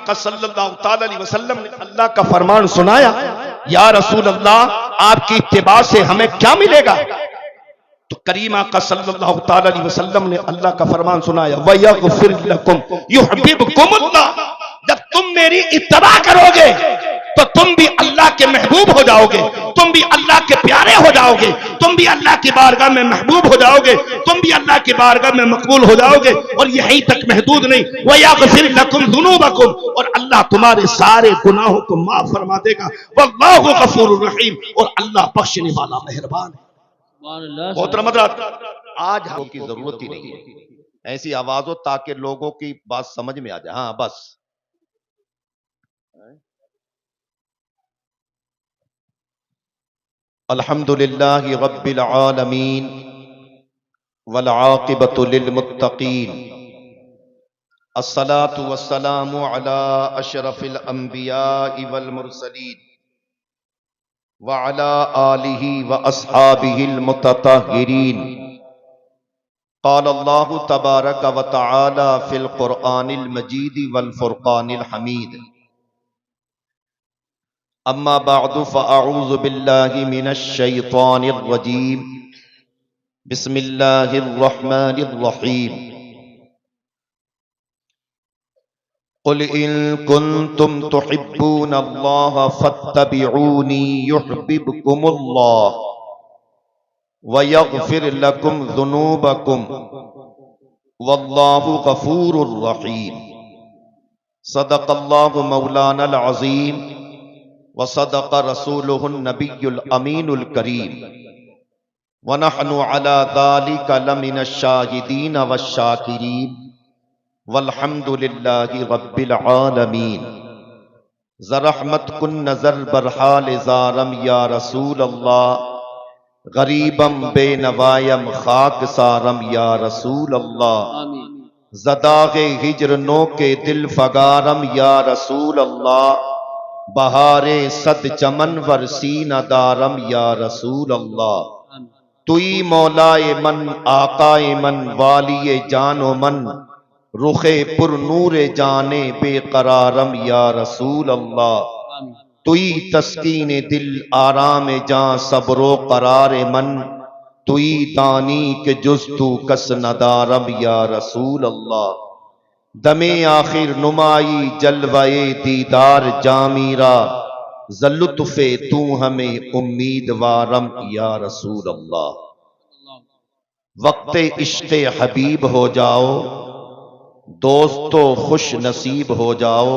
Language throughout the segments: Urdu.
آقا صلی اللہ تعالی علیہ وسلم نے اللہ کا فرمان سنایا، یا رسول اللہ آپ کی اتباع سے ہمیں کیا ملے گا؟ تو کریم آقا صلی اللہ تعالی علیہ وسلم نے اللہ کا فرمان سنایا، وَيَغْفِرْ لَكُمْ يُحْبِبْكُمُ اللَّهُ، جب تم میری اتباع کرو گے تو تم بھی اللہ کے محبوب ہو جاؤ گے، تم بھی اللہ کے پیارے ہو جاؤ گے، تم بھی اللہ کی بارگاہ میں محبوب ہو جاؤ گے، تم بھی اللہ کی بارگاہ میں مقبول ہو جاؤ گے۔ اور یہی تک محدود نہیں، وَيَغْفِرْ لَكُمْ ذُنُوبَكُمْ، اور اللہ تمہارے سارے گناہوں کو معاف فرما دے گا، وَاللَّهُ غَفُورٌ رَحِيمٌ، اور اللہ بخشنے والا مہربان ہے۔ محترم حضرات، آج ہم کی ضرورت ہی نہیں ہے ایسی آواز ہو تاکہ لوگوں کی بات سمجھ میں آ جائے۔ ہاں بس الحمدللہ رب العالمین والعاقبۃ للمتقین، الصلاة والسلام علی اشرف الانبیاء والمرسلین وعلی آلہ واصحابہ المتطہرین۔ قال اللہ تبارک وتعالی فی القرآن المجید والفرقان الحمید، اما بعد فاعوذ باللہ من الشیطان الرجیم، بسم اللہ الرحمن الرحیم۔ قل ان کنتم تحبون اللہ فاتبعونی یحببکم اللہ وَيَغْفِرْ لَكُمْ ذُنُوبَكُمْ وَاللَّهُ غَفُورٌ رَحِيمٌ۔ صدق اللہ مولانا العظیم وصدق رسولہ النبی الامین الکریم، ونحن علی ذلک لمن الشاہدین والشاکرین، والحمد للہ رب العالمین۔ زرحمت کن نظر برحال زارم یا رسول اللہ، غریبم بے نوایم خاک سارم یا رسول اللہ، زداغ ہجر نو کے دل فگارم یا رسول اللہ، بہار صد چمن ورسینہ دارم یا رسول اللہ۔ توئی مولائے من آقائے من والی جان و من، رخ پر نور جانے بے قرارم یا رسول اللہ۔ توئی تسکین دل آرام جاں صبر و قرار من، توئی دانی کے جز تو کس ندارم یا رسول اللہ۔ دم آخر نمائی جلوے دیدار جامیرا، ز لطف تو ہمیں امیدوارم یا رسول اللہ۔ وقت عشق حبیب ہو جاؤ، دوستو خوش نصیب ہو جاؤ،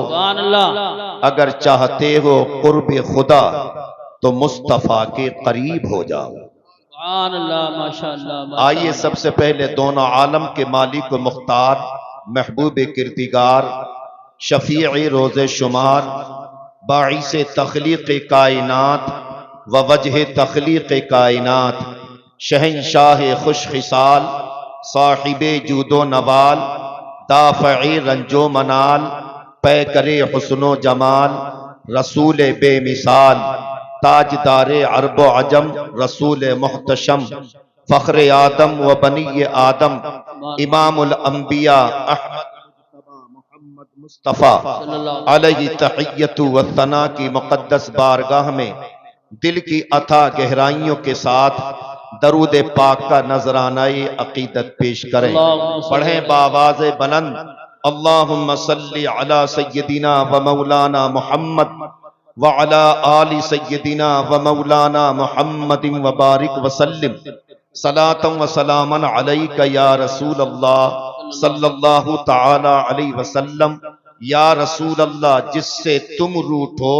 اگر چاہتے ہو قرب خدا تو مصطفیٰ کے قریب ہو جاؤ۔ آئیے سب سے پہلے دونوں عالم کے مالک و مختار، محبوب کردگار، شفیع روز شمار، باعث تخلیق کائنات و وجہ تخلیق کائنات، شہنشاہ خوش خصال، صاحب جود و نوال، دافع رنج و منال، پیکر حسن و جمال، رسول بے مثال، تاجدار عرب و عجم، رسول محتشم، فخر آدم و بنی آدم، امام الانبیاء احمد محمد مصطفیٰ علیہ تحیت و ثنا کی مقدس بارگاہ میں دل کی عطا گہرائیوں کے ساتھ درود پاک کا نذرانہ عقیدت پیش کریں۔ پڑھیں بآواز بلند، اللہم صلی علی سیدنا و مولانا محمد وعلی آل سیدنا و مولانا محمد وبارک وسلم، صلاۃ و سلاما علیک یا رسول اللہ صلی اللہ تعالی علیہ وسلم۔ یا رسول اللہ جس سے تم روٹھو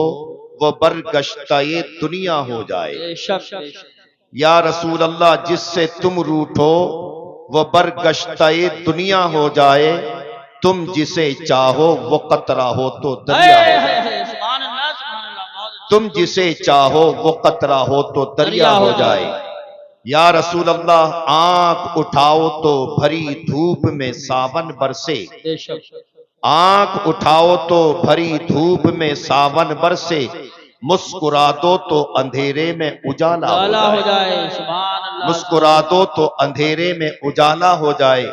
وہ برگشتہ دنیا ہو جائے، یا رسول اللہ جس سے تم روٹھو وہ برگشتہ دنیا ہو جائے، تم جسے چاہو وہ قطرہ ہو تو دریا ہو جائے، تم جسے چاہو وہ قطرہ ہو تو دریا ہو جائے۔ یا رسول اللہ آنکھ اٹھاؤ تو بھری دھوپ میں ساون برسے، آنکھ اٹھاؤ تو بھری دھوپ میں ساون برسے، مسکرا دو تو اندھیرے میں اجالا ہو جائے، مسکرا دو تو اندھیرے میں اجالا ہو جائے۔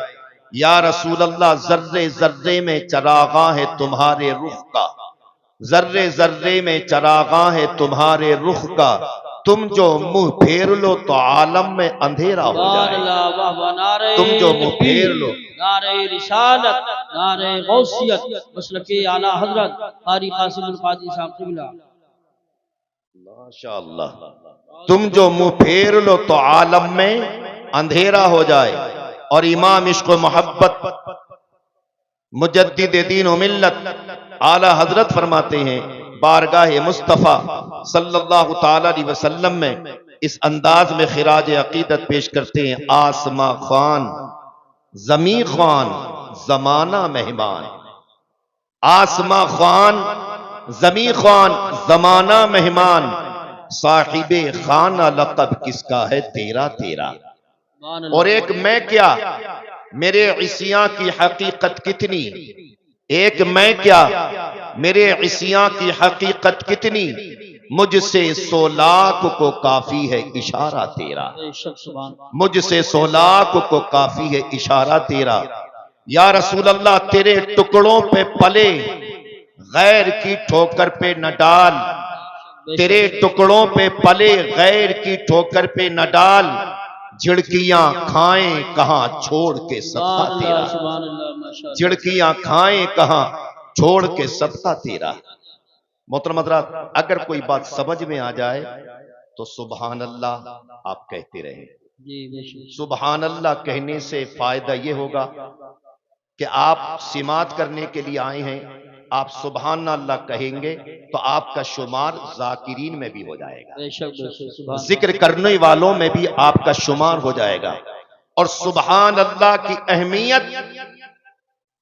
یا رسول اللہ ذرے ذرے میں چراغاں ہے تمہارے رخ کا، ذرے ذرے میں چراغاں ہے تمہارے رخ کا، تم جو منہ پھیر لو تو عالم میں اندھیرا ہو جائے، تم جو منہ پھیر لو۔ نعرہ رسالت، نعرہ غوثیت، مسلک اعلی حضرت قاری قاسم القادری صاحب قبلہ۔ ماشاءاللہ، تم جو منہ پھیر لو تو عالم میں اندھیرا ہو جائے۔ اور امام عشق و محبت مجدد دین و ملت اعلی حضرت فرماتے ہیں بارگاہ مصطفیٰ صلی اللہ تعالی علیہ وسلم میں اس انداز میں خراج عقیدت پیش کرتے ہیں: آسماں خوان زمیں خوان زمانہ مہمان، آسماں خوان زمیں خوان زمانہ مہمان، صاحب خانہ لقب کس کا ہے تیرا تیرا۔ اور ایک میں کیا میرے عصیاں کی حقیقت کتنی، ایک میں کیا میرے عصیاں کی حقیقت کتنی، مجھ سے 100 لاکھ کو کافی ہے اشارہ تیرا، مجھ سے 100 لاکھ کو کافی ہے اشارہ تیرا۔ یا رسول اللہ تیرے ٹکڑوں پہ پلے غیر کی ٹھوکر پہ نہ ڈال، تیرے ٹکڑوں پہ پلے غیر کی ٹھوکر پہ نہ ڈال، جھڑکیاں کھائیں کہاں چھوڑ کے صدقہ تیرا، جھڑکیاں کھائیں کہاں چھوڑ کے صدقہ تیرا۔ محترم حضرات، اگر کوئی بات سمجھ میں آ جائے تو سبحان اللہ آپ کہتے رہیں۔ سبحان اللہ کہنے سے فائدہ یہ ہوگا کہ آپ سماعت کرنے کے لیے آئے ہیں، آپ سبحان اللہ کہیں گے تو آپ کا شمار ذاکرین میں بھی ہو جائے گا، ذکر کرنے والوں میں بھی آپ کا شمار ہو جائے گا۔ اور سبحان اللہ کی اہمیت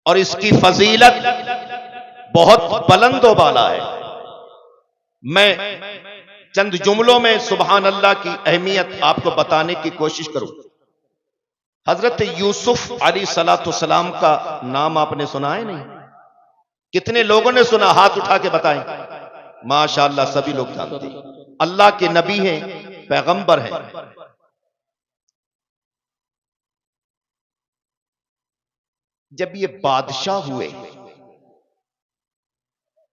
اور اس کی فضیلت بہت بلند و بالا ہے۔ میں چند جملوں میں سبحان اللہ کی اہمیت آپ کو بتانے کی کوشش کروں۔ حضرت یوسف علیہ السلام کا نام آپ نے سنا ہے نہیں؟ کتنے لوگوں نے سنا؟ ہاتھ اٹھا کے بتائیں۔ ماشاءاللہ سبھی لوگ جانتے ہیں، اللہ کے نبی ہیں، پیغمبر ہیں۔ جب یہ بادشاہ ہوئے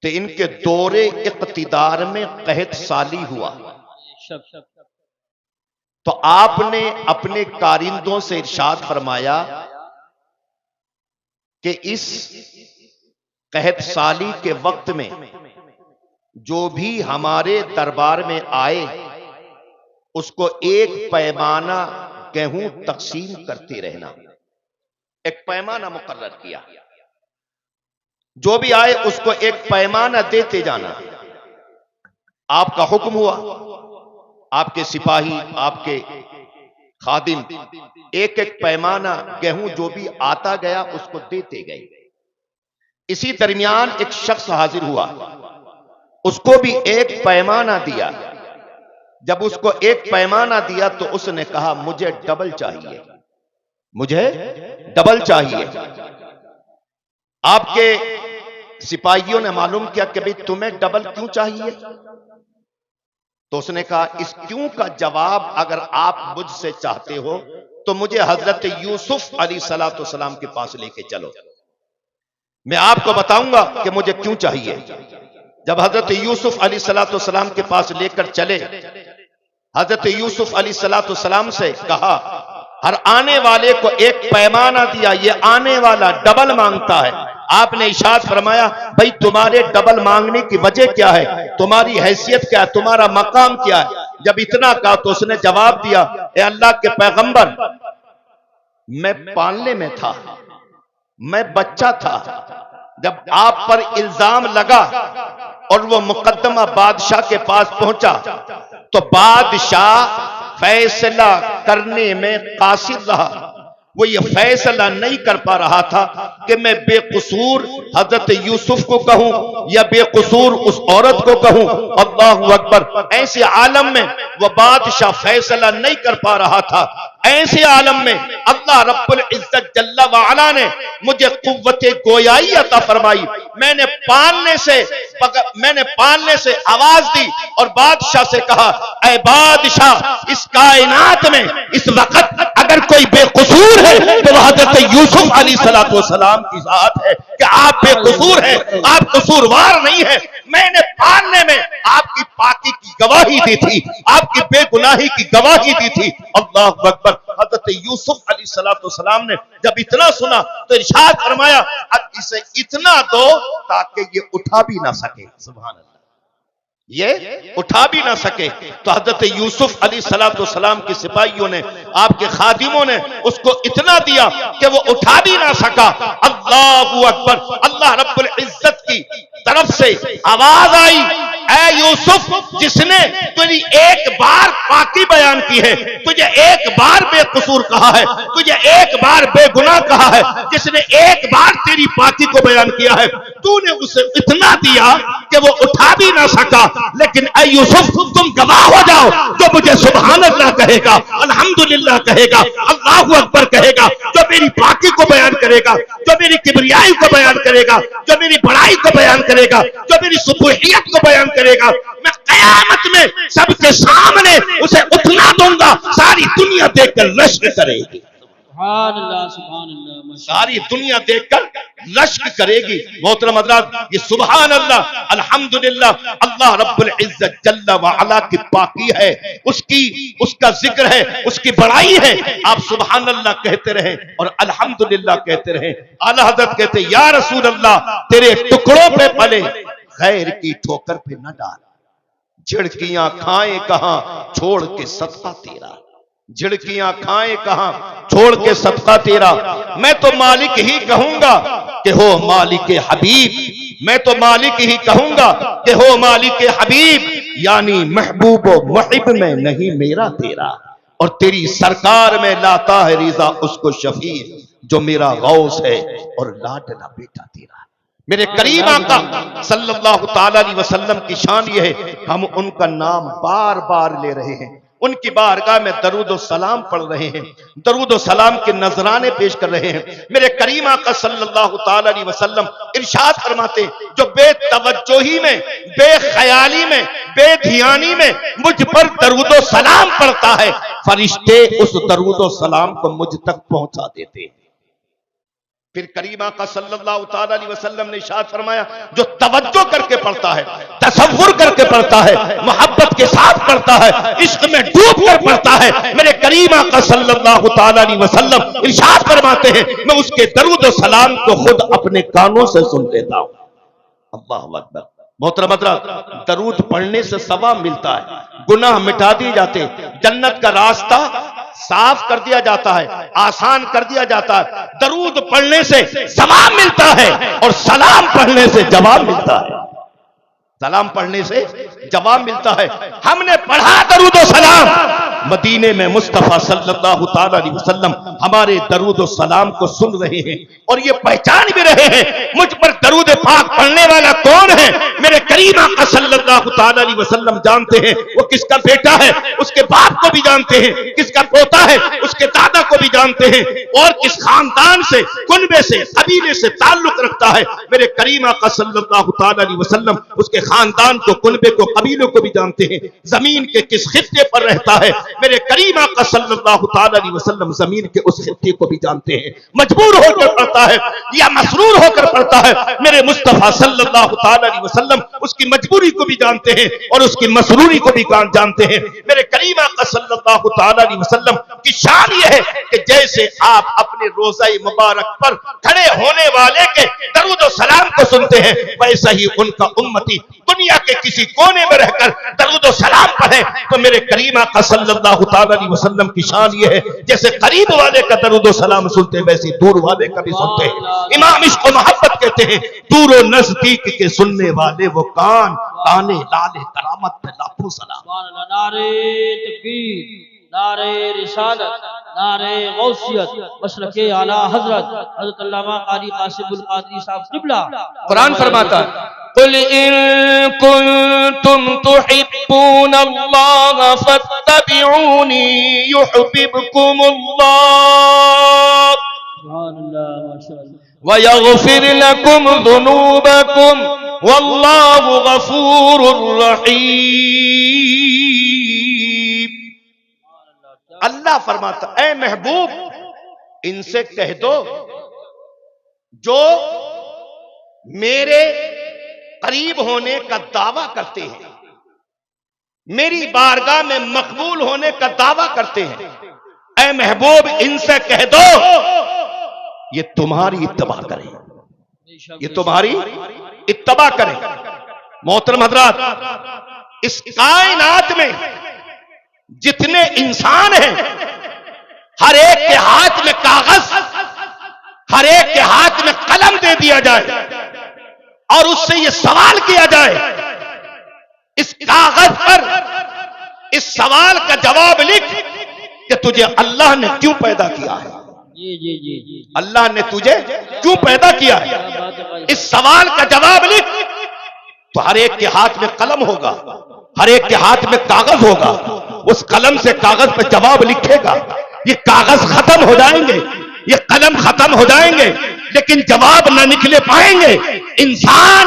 تو ان کے دور اقتدار میں قحط سالی ہوا، تو آپ نے اپنے کارندوں سے ارشاد فرمایا کہ اس قحط سالی کے وقت میں جو بھی ہمارے دربار میں آئے اس کو ایک پیمانہ گیہوں تقسیم کرتے رہنا، ایک پیمانہ مقرر کیا، جو بھی آئے اس کو ایک پیمانہ دیتے جانا۔ آپ کا حکم ہوا، آپ کے سپاہی، آپ کے خادم ایک ایک پیمانہ گیہوں جو بھی آتا گیا اس کو دیتے گئے۔ اسی درمیان ایک شخص حاضر ہوا، اس کو بھی ایک پیمانہ دیا۔ جب اس کو ایک پیمانہ دیا تو اس نے کہا مجھے ڈبل چاہیے، مجھے ڈبل چاہیے۔ آپ کے سپاہیوں نے معلوم کیا کہ بھئی تمہیں ڈبل کیوں چاہیے؟ تو اس نے کہا اس کیوں کا جواب اگر آپ مجھ سے چاہتے ہو تو مجھے حضرت یوسف علیہ السلام کے پاس لے کے چلو، میں آپ کو بتاؤں گا کہ مجھے کیوں چاہیے۔ جب حضرت یوسف علیہ السلام کے پاس لے کر چلے، حضرت یوسف علیہ السلام سے کہا ہر آنے والے کو ایک پیمانہ دیا، یہ آنے والا ڈبل مانگتا ہے۔ آپ نے ارشاد فرمایا بھئی تمہارے ڈبل مانگنے کی وجہ کیا ہے، تمہاری حیثیت کیا ہے، تمہارا مقام کیا ہے؟ جب اتنا کہا تو اس نے جواب دیا اے اللہ کے پیغمبر، میں پالنے میں تھا، میں بچہ تھا، جب آپ پر الزام لگا اور وہ مقدمہ بادشاہ کے پاس پہنچا تو بادشاہ فیصلہ کرنے میں قاصر رہا، وہ یہ فیصلہ نہیں کر پا رہا تھا کہ میں بے قصور حضرت یوسف کو کہوں یا بے قصور اس عورت کو کہوں۔ اللہ اکبر، ایسے عالم میں وہ بادشاہ فیصلہ نہیں کر پا رہا تھا ایسے عالم میں اللہ رب العزت جل وعلا نے مجھے قوت گویائی عطا فرمائی. میں نے پالنے سے آواز دی اور بادشاہ سے کہا اے بادشاہ اس کائنات میں اس وقت اگر کوئی بے قصور ہے تو وہ حضرت یوسف علیہ السلام کی ذات ہے کہ آپ بے قصور ہیں, آپ قصوروار نہیں ہیں. میں نے پالنے میں آپ کی پاکی کی گواہی دی تھی, آپ کی بے گناہی کی گواہی دی تھی. اللہ اکبر. حضرت یوسف علیہ السلام نے جب اتنا سنا تو ارشاد فرمایا اب اسے اتنا دو تاکہ یہ اٹھا بھی نہ سکے. سبحان اللہ, یہ اٹھا بھی نہ سکے. تو حضرت یوسف علیہ السلام کی سپاہیوں نے, آپ کے خادموں نے اس کو اتنا دیا کہ وہ اٹھا بھی نہ سکا. اللہ اکبر. اللہ رب العزت کی طرف سے آواز آئی اے یوسف جس نے تجھے ایک بار پاکی بیان کی ہے, تجھے ایک بار بے قصور کہا ہے, تجھے ایک بار بے گناہ کہا ہے, جس نے ایک بار تیری پاکی کو بیان کیا ہے, تو نے اسے اتنا دیا کہ وہ اٹھا بھی نہ سکا. لیکن اے یوسف تم گواہ ہو جاؤ, جو مجھے سبحان اللہ کہے گا, الحمدللہ کہے گا, اللہ اکبر کہے گا, جو میری پاکی کو بیان کرے گا, جو میری کبریائی کو بیان کرے گا, جو میری بڑائی کو بیان کرے گا, جو میری سبوحیت کو بیان کرے گا, میں قیامت میں سب کے سامنے اسے اتنا دوں گا ساری دنیا دیکھ کر رشک کرے گی. سبحان اللہ سبحان اللہ. ساری دنیا دیکھ کر رشک کرے گی. محترم حضرات, یہ سبحان اللہ الحمدللہ اللہ رب العزت جل وعلا کی پاکی ہے, اس کا ذکر ہے, اس کی بڑائی ہے. آپ سبحان اللہ کہتے رہیں اور الحمدللہ کہتے رہیں. اعلی حضرت کہتے یا رسول اللہ تیرے ٹکڑوں پہ پلے غیر کی ٹھوکر پہ نہ ڈال, جھڑکیاں کھائیں کہاں چھوڑ کے صدقہ تیرا, جھڑکیاں کھائیں کہاں چھوڑ کے صدقہ تیرا. میں تو مالک ہی کہوں گا کہ ہو مالک حبیب, میں تو مالک ہی کہوں گا کہ ہو مالک حبیب, یعنی محبوب و محب میں نہیں میرا تیرا, اور تیری سرکار میں لاتا ہے رضا اس کو شفیع جو میرا غوث ہے اور لاڈلا بیٹا تیرا. میرے کریم آقا صلی اللہ تعالی علیہ وسلم کی شان یہ ہے, ہم ان کا نام بار بار لے رہے ہیں, ان کی بارگاہ میں درود و سلام پڑھ رہے ہیں, درود و سلام کے نذرانے پیش کر رہے ہیں. میرے کریم آقا صلی اللہ تعالی علیہ وسلم ارشاد فرماتے ہیں جو بے توجہی میں, بے خیالی میں, بے دھیانی میں مجھ پر درود و سلام پڑھتا ہے, فرشتے اس درود و سلام کو مجھ تک پہنچا دیتے ہیں. پھر کریم آقا صلی اللہ تعالی علیہ وسلم نے ارشاد فرمایا جو توجہ کر کے پڑھتا ہے, تصور کر کے پڑھتا ہے, محبت کے ساتھ پڑھتا ہے, عشق میں ڈوب کر پڑھتا ہے, میرے کریم آقا صلی اللہ تعالی علیہ وسلم ارشاد فرماتے ہیں میں اس کے درود و سلام کو خود اپنے کانوں سے سن لیتا ہوں. اللہ اکبر. محترم حضرات, درود پڑھنے سے ثواب ملتا ہے, گناہ مٹا دیے جاتے, جنت کا راستہ صاف کر دیا جاتا ہے, آسان کر دیا جاتا ہے. درود پڑھنے سے ثواب ملتا ہے اور سلام پڑھنے سے جواب ملتا ہے. سلام پڑھنے سے جواب ملتا ہے. ہم نے پڑھا درود و سلام, مدینے میں مصطفیٰ صلی اللہ تعالی علیہ وسلم ہمارے درود و سلام کو سن رہے ہیں اور یہ پہچان بھی رہے ہیں مجھ پر درود پاک پڑھنے والا کون ہے. میرے کریم آقا صلی اللہ تعالی علیہ وسلم جانتے ہیں وہ کس کا بیٹا ہے, اس کے باپ کو بھی جانتے ہیں, کس کا پوتا ہے اس کے دادا کو بھی جانتے ہیں, اور کس خاندان سے, کنبے سے, قبیلے سے تعلق رکھتا ہے. میرے کریم آقا صلی اللہ تعالی علیہ وسلم اس کے خاندان کو, کنبے کو, قبیلوں کو بھی جانتے ہیں, زمین کے کس خطے پر رہتا ہے. میرے کریم آقا صلی اللہ تعالی علیہ وسلم زمین کے اس خطے کو بھی جانتے ہیں. مجبور ہو کر پڑھتا ہے یا مسرور ہو کر پڑھتا ہے, میرے مصطفیٰ صلی اللہ تعالی علیہ وسلم اس کی مجبوری کو بھی جانتے ہیں اور اس کی مسروری کو بھی جانتے ہیں. میرے کریم آقا صلی اللہ تعالی علیہ وسلم کی شان یہ ہے کہ جیسے آپ اپنے روزہ مبارک پر کھڑے ہونے والے کے درود و سلام کو سنتے ہیں, ویسا ہی ان کا امتی دنیا کے کسی کونے میں رہ کر درود و سلام پڑھے تو میرے کریم آقا صلی اللہ تعالی علیہ وسلم کی شان یہ ہے جیسے قریب والے کا درود و سلام سنتے ہیں ویسے دور والے کا بھی سنتے ہیں. امام عشق و محبت کہتے ہیں دور و نزدیک کے سننے والے وہ کان, تانے لالے کرامت پہ لاکھوں سلام. نعرے تکبیر, نعرے رسالت, نعرے غوثیت, مسلک اعلی حضرت حضرت علامہ قاری قاسم القادری صاحب قبلہ. قرآن فرماتا ہے قل إن كنتم تحبون الله فاتبعوني يحببكم الله سبحان اللہ ماشاء اللہ ويغفر لكم ذنوبكم والله غفور رحيم. اللہ فرماتا اے محبوب ان سے کہہ دو جو میرے قریب ہونے کا دعویٰ کرتے ہیں، میری بارگاہ میں مقبول ہونے کا دعویٰ کرتے ہیں، اے محبوب ان سے کہہ دو یہ تمہاری اتباع کریں، یہ تمہاری اتباع کریں. محترم حضرات، اس کائنات میں جتنے انسان ہیں ہر ایک کے ہاتھ میں کاغذ، ہر ایک کے ہاتھ میں قلم دے دیا جائے اور اس سے یہ سوال کیا جائے اس کاغذ پر اس سوال کا جواب لکھ کہ تجھے اللہ نے کیوں پیدا کیا ہے، جی جی جی جی اللہ نے تجھے کیوں پیدا کیا ہے، اس سوال کا جواب لکھ تو ہر ایک کے ہاتھ میں قلم ہوگا، ہر ایک کے ہاتھ میں کاغذ ہوگا، اس قلم سے کاغذ پہ جواب لکھے گا. یہ کاغذ ختم ہو جائیں گے، یہ قلم ختم ہو جائیں گے لیکن جواب نہ نکلے پائیں گے. انسان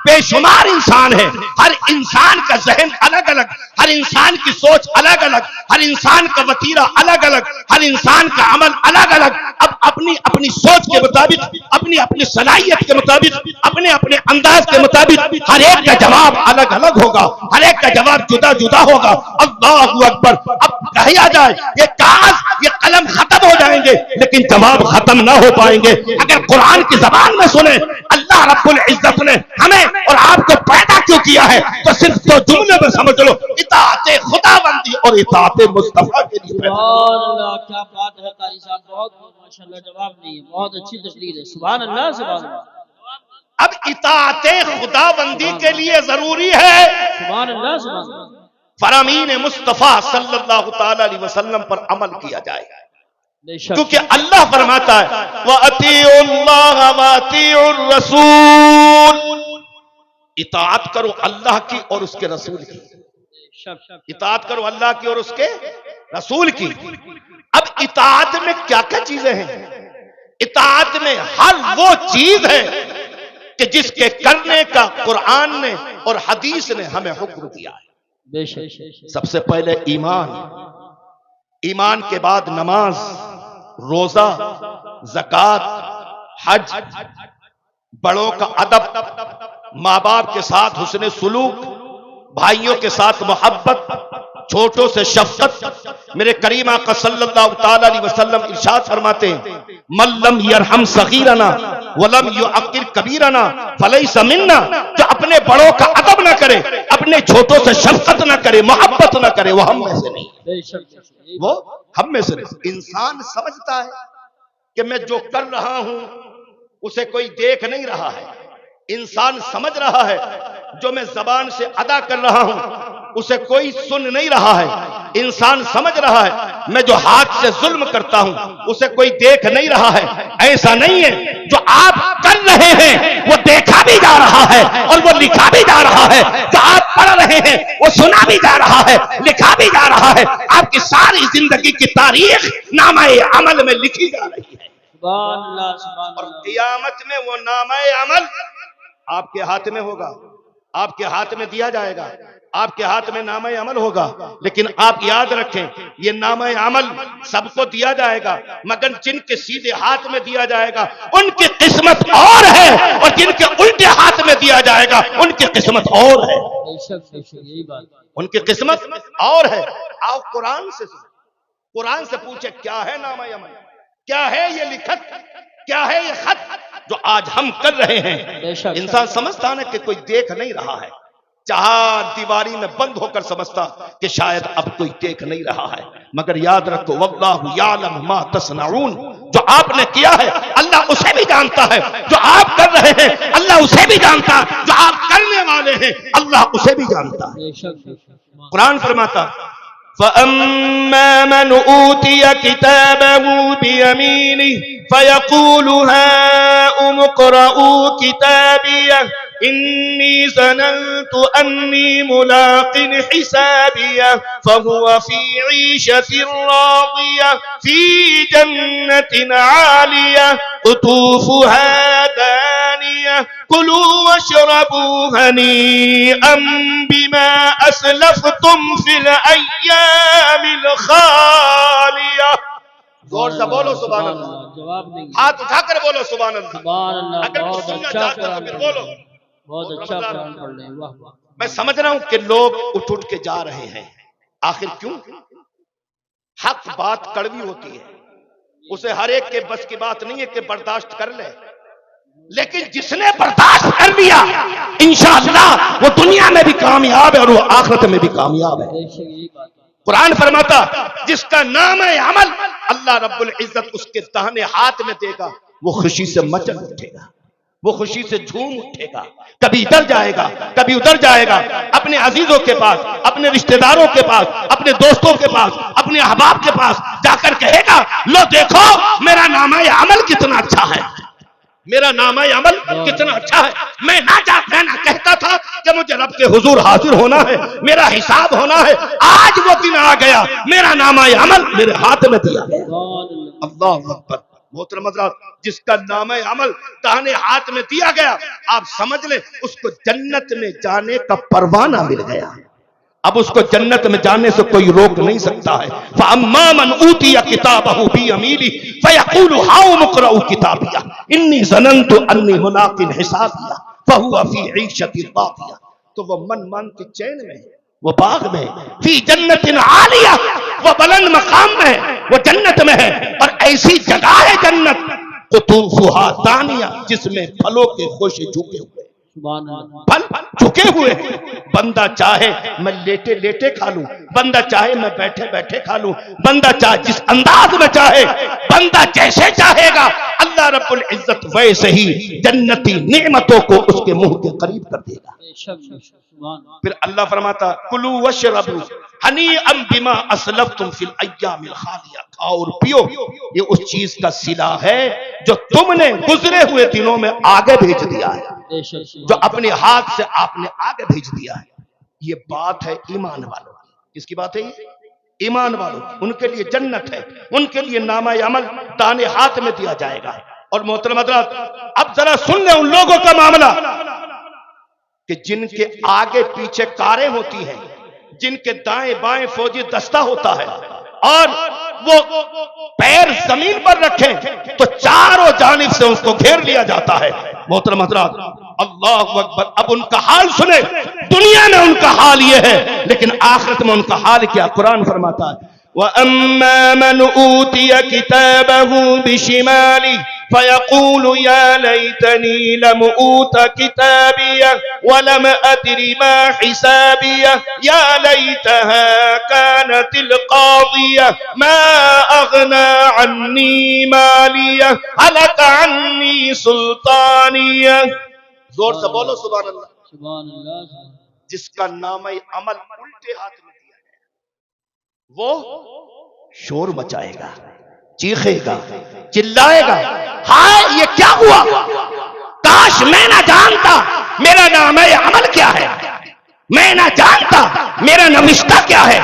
بے شمار انسان ہے، ہر انسان کا ذہن الگ الگ، ہر انسان کی سوچ الگ الگ، ہر انسان کا وتیرہ الگ الگ، ہر انسان کا عمل الگ الگ. اب اپنی اپنی سوچ کے مطابق، اپنی اپنی صلاحیت کے مطابق، اپنے اپنے انداز کے مطابق ہر ایک کا جواب الگ الگ ہوگا، ہر ایک کا جواب جدا جدا ہوگا. اللہ اکبر. اب کہا جائے یہ کاغذ یہ قلم ختم ہو جائیں گے لیکن جواب ختم نہ ہو پائیں گے. اگر قرآن کی زبان میں سنیں اللہ رب العزت نے ہمیں اور آپ کو پیدا کیوں کیا ہے تو صرف دو جملے میں سمجھ لو، اطاعت خدا بندی اور اطاعت مصطفیٰ کے لیے. سبحان اللہ کیا بات ہے قاری صاحب، بہت ماشاءاللہ جواب نہیں ہے، بہت اچھی تقریر ہے. سبحان اللہ سبحان اللہ. اب اطاعت خدا بندی کے لیے ضروری ہے سبحان اللہ سبحان اللہ. فرامین مصطفیٰ صلی اللہ تعالی علیہ وسلم پر عمل کیا جائے بے شک کیونکہ اللہ فرماتا ہے وَأَطِيعُوا اللَّهَ وَأَطِيعُوا الرَّسُولَ، اطاعت کرو اللہ کی اور اس کے رسول کی، اطاعت کرو اللہ کی اور اس کے رسول کی. اب اطاعت میں کیا کیا چیزیں ہیں؟ اطاعت میں ہر وہ چیز ہے کہ جس کے کرنے کا قرآن نے اور حدیث نے ہمیں حکم دیا ہے. بے شک سب سے پہلے ایمان، ایمان کے بعد نماز، روزہ، زکوٰۃ، حج، بڑوں کا ادب، ماں باپ کے ساتھ حسن سلوک، بھائیوں کے ساتھ محبت، چھوٹوں سے شفقت. میرے کریم آقا صلی اللہ تعالی علیہ وسلم ارشاد فرماتے ہیں من لم یرحم صغیرنا ولم یعقر کبیرنا فلیس منا، جو اپنے بڑوں کا ادب نہ کرے، اپنے چھوٹوں سے شفقت نہ کرے، محبت نہ کرے، وہ ہم میں سے نہیں، بے شک وہ ہم میں سے نہیں. انسان سمجھتا ہے کہ میں جو کر رہا ہوں اسے کوئی دیکھ نہیں رہا ہے، انسان سمجھ رہا ہے جو میں زبان سے ادا کر رہا ہوں اسے کوئی سن نہیں رہا ہے، انسان سمجھ رہا ہے میں جو ہاتھ سے ظلم کرتا ہوں اسے کوئی دیکھ نہیں رہا ہے. ایسا نہیں ہے، جو آپ کر رہے ہیں وہ دیکھا بھی جا رہا ہے اور وہ لکھا بھی جا رہا ہے، جو آپ پڑھ رہے ہیں وہ سنا بھی جا رہا ہے، لکھا بھی جا رہا ہے. آپ کی ساری زندگی کی تاریخ نامہ عمل میں لکھی جا رہی ہے سبحان اللہ سبحان اور اللہ. قیامت میں وہ نامہ عمل آپ کے ہاتھ میں ہوگا، آپ کے ہاتھ میں دیا جائے گا، آپ کے ہاتھ میں نامہ عمل ہوگا. لیکن آپ یاد رکھیں یہ نامہ عمل سب کو دیا جائے گا مگر جن کے سیدھے ہاتھ میں دیا جائے گا ان کی قسمت اور ہے، اور جن کے الٹے ہاتھ میں دیا جائے گا ان کی قسمت اور ہے، بے شک یہی بات. ان کی قسمت اور ہے. آؤ قرآن سے سنو، قرآن سے پوچھے کیا ہے نامہ عمل، کیا ہے یہ لکھت، کیا ہے یہ خط جو آج ہم کر رہے ہیں. انسان سمجھتا نا کہ کوئی دیکھ نہیں رہا ہے، چہار دیواری میں بند ہو کر سمجھتا کہ شاید اب کوئی دیکھ نہیں رہا ہے، مگر یاد رکھو واللہ یعلم ما تصنعون، جو آپ نے کیا ہے اللہ اسے بھی جانتا ہے، جو آپ کر رہے ہیں اللہ اسے بھی جانتا ہے، جو آپ کرنے والے ہیں اللہ اسے بھی جانتا ہے. بے شک قرآن فرماتا فَأَمَّا مَنْ أُوتِيَ كِتَابَهُ بِيَمِينِهِ فَيَقُولُ هَاؤُمُ اقْرَءُوا كِتَابِيَهْ إني ظننت أني ملاق حسابيه فهو في عيشة راضية في جنة عالية قطوفها دانية كلوا واشربوا هنيئا بما أسلفتم في الأيام الخالية. زور سے بولو سبحان اللہ. جواب نہیں. ہاتھ اٹھا کر بولو سبحان اللہ. سبحان اللہ. اگر کچھ بہت سننا اچھا چاہتے ہو تو قرآن پھر پڑھ بولو. رہے ہیں. بہت اچھا قرآن پڑھ رہے ہیں. واہ واہ. میں سمجھ رہا ہوں کہ لوگ اٹھ کے جا رہے ہیں. آخر کیوں؟ حق بات کڑوی ہوتی ہے, اسے ہر ایک کے بس کی بات نہیں ہے کہ برداشت کر لے, لیکن جس نے برداشت کر لیا انشاءاللہ وہ دنیا میں بھی کامیاب ہے اور وہ آخرت میں بھی کامیاب ہے. بے شک یہی بات ہے. قرآن فرماتا جس کا نام ہے عمل اللہ رب العزت اس کے دہنے ہاتھ میں دے گا, وہ خوشی سے مچل اٹھے گا, وہ خوشی سے جھوم اٹھے گا, کبھی ادھر جائے گا کبھی ادھر جائے گا, اپنے عزیزوں کے پاس, اپنے رشتہ داروں کے پاس, اپنے دوستوں کے پاس, اپنے احباب کے پاس جا کر کہے گا لو دیکھو میرا نامہ عمل کتنا اچھا ہے, میرا نامہ عمل کتنا اچھا ہے. میں نہ کہتا تھا کہ مجھے رب کے حضور حاضر ہونا ہے, میرا حساب ہونا ہے, آج وہ دن آ گیا, میرا نامہ عمل میرے ہاتھ میں دیا گیا. اللہ اکبر. محترم حضرات, جس کا نامہ عمل داہنے ہاتھ میں دیا گیا آپ سمجھ لیں اس کو جنت میں جانے کا پروانہ مل گیا. اب اس کو جنت میں جانے سے کوئی روک نہیں سکتا ہے. فَأَمَّا مَنْ أُوتِيَ كِتَابَهُ بِيَمِينِهِ فَيَقُولُ هَاؤْمُ اقْرَءُوا كِتَابِيَهْ إِنِّي ظَنَنْتُ أَنِّي مُلَاقٍ حِسَابِيَهْ فَهُوَ فِي عِيشَةٍ رَاضِيَةٍ. تو وہ من کے چین میں, وہ باغ میں, فی جنت عالیہ, وہ بلند مقام میں, وہ جنت میں ہے, اور ایسی جگہ ہے جنت قطوفها دانیہ جس میں پھلوں کے خوشے جھکے ہوئے, پھل جھکے ہوئے. بندہ چاہے میں لیٹے لیٹے کھا لوں, بندہ چاہے میں بیٹھے بیٹھے کھا لوں, بندہ چاہے جس انداز میں چاہے, بندہ جیسے چاہے گا اللہ رب العزت ویسے ہی جنتی نعمتوں کو اس کے منہ کے قریب کر دے گا. پھر اللہ فرماتا کلو وشربو ہنیئا بما اسلفتم فی الایام الخالیہ, کھاؤ اور پیو, یہ اس چیز کا صلہ ہے جو تم نے گزرے ہوئے دنوں میں آگے بھیج دیا ہے, جو اپنے ہاتھ سے آپ نے آگے بھیج دیا ہے. یہ بات ہے ایمان والوں کی. کس کی بات ہے یہ؟ ایمان والوں کی. ان کے لیے جنت ہے, ان کے لیے نامہ عمل دانے ہاتھ میں دیا جائے گا. اور محترم حضرات اب ذرا سن لیں ان لوگوں کا معاملہ کہ جن کے آگے پیچھے کاریں ہوتی ہیں, جن کے دائیں بائیں فوجی دستہ ہوتا ہے, اور وہ پیر زمین پر رکھیں تو چاروں جانب سے اس کو گھیر لیا جاتا ہے. محترم حضرات اللہ اکبر. اب ان کا حال سنیں, دنیا میں ان کا حال یہ ہے, لیکن آخرت میں ان کا حال کیا؟ قرآن فرماتا ہے وَأَمَّا مَنْ أُوتِيَ كِتَابَهُ بِشِمَالِهِ فَيَقُولُ يَا لَيْتَنِي لَمْ أُوتَ كِتَابِيَهْ وَلَمْ أَدْرِ مَا حِسَابِيَهْ يَا لَيْتَهَا كَانَتِ الْقَاضِيَةَ مَا أَغْنَى عَنِّي مَالِيَهْ هَلَكَ عَنِّي سُلْطَانِيَهْ. زور سے بولو سبحان اللہ. سبحان اللہ. جس کا نامہ عمل الٹے ہاتھ میں دیا گیا وہ شور مچائے گا, چیخے گا, چلائے گا, ہائے یہ کیا ہوا, کاش میں نہ جانتا میرا نامہ عمل کیا ہے, میں نہ جانتا میرا نوشتہ کیا ہے,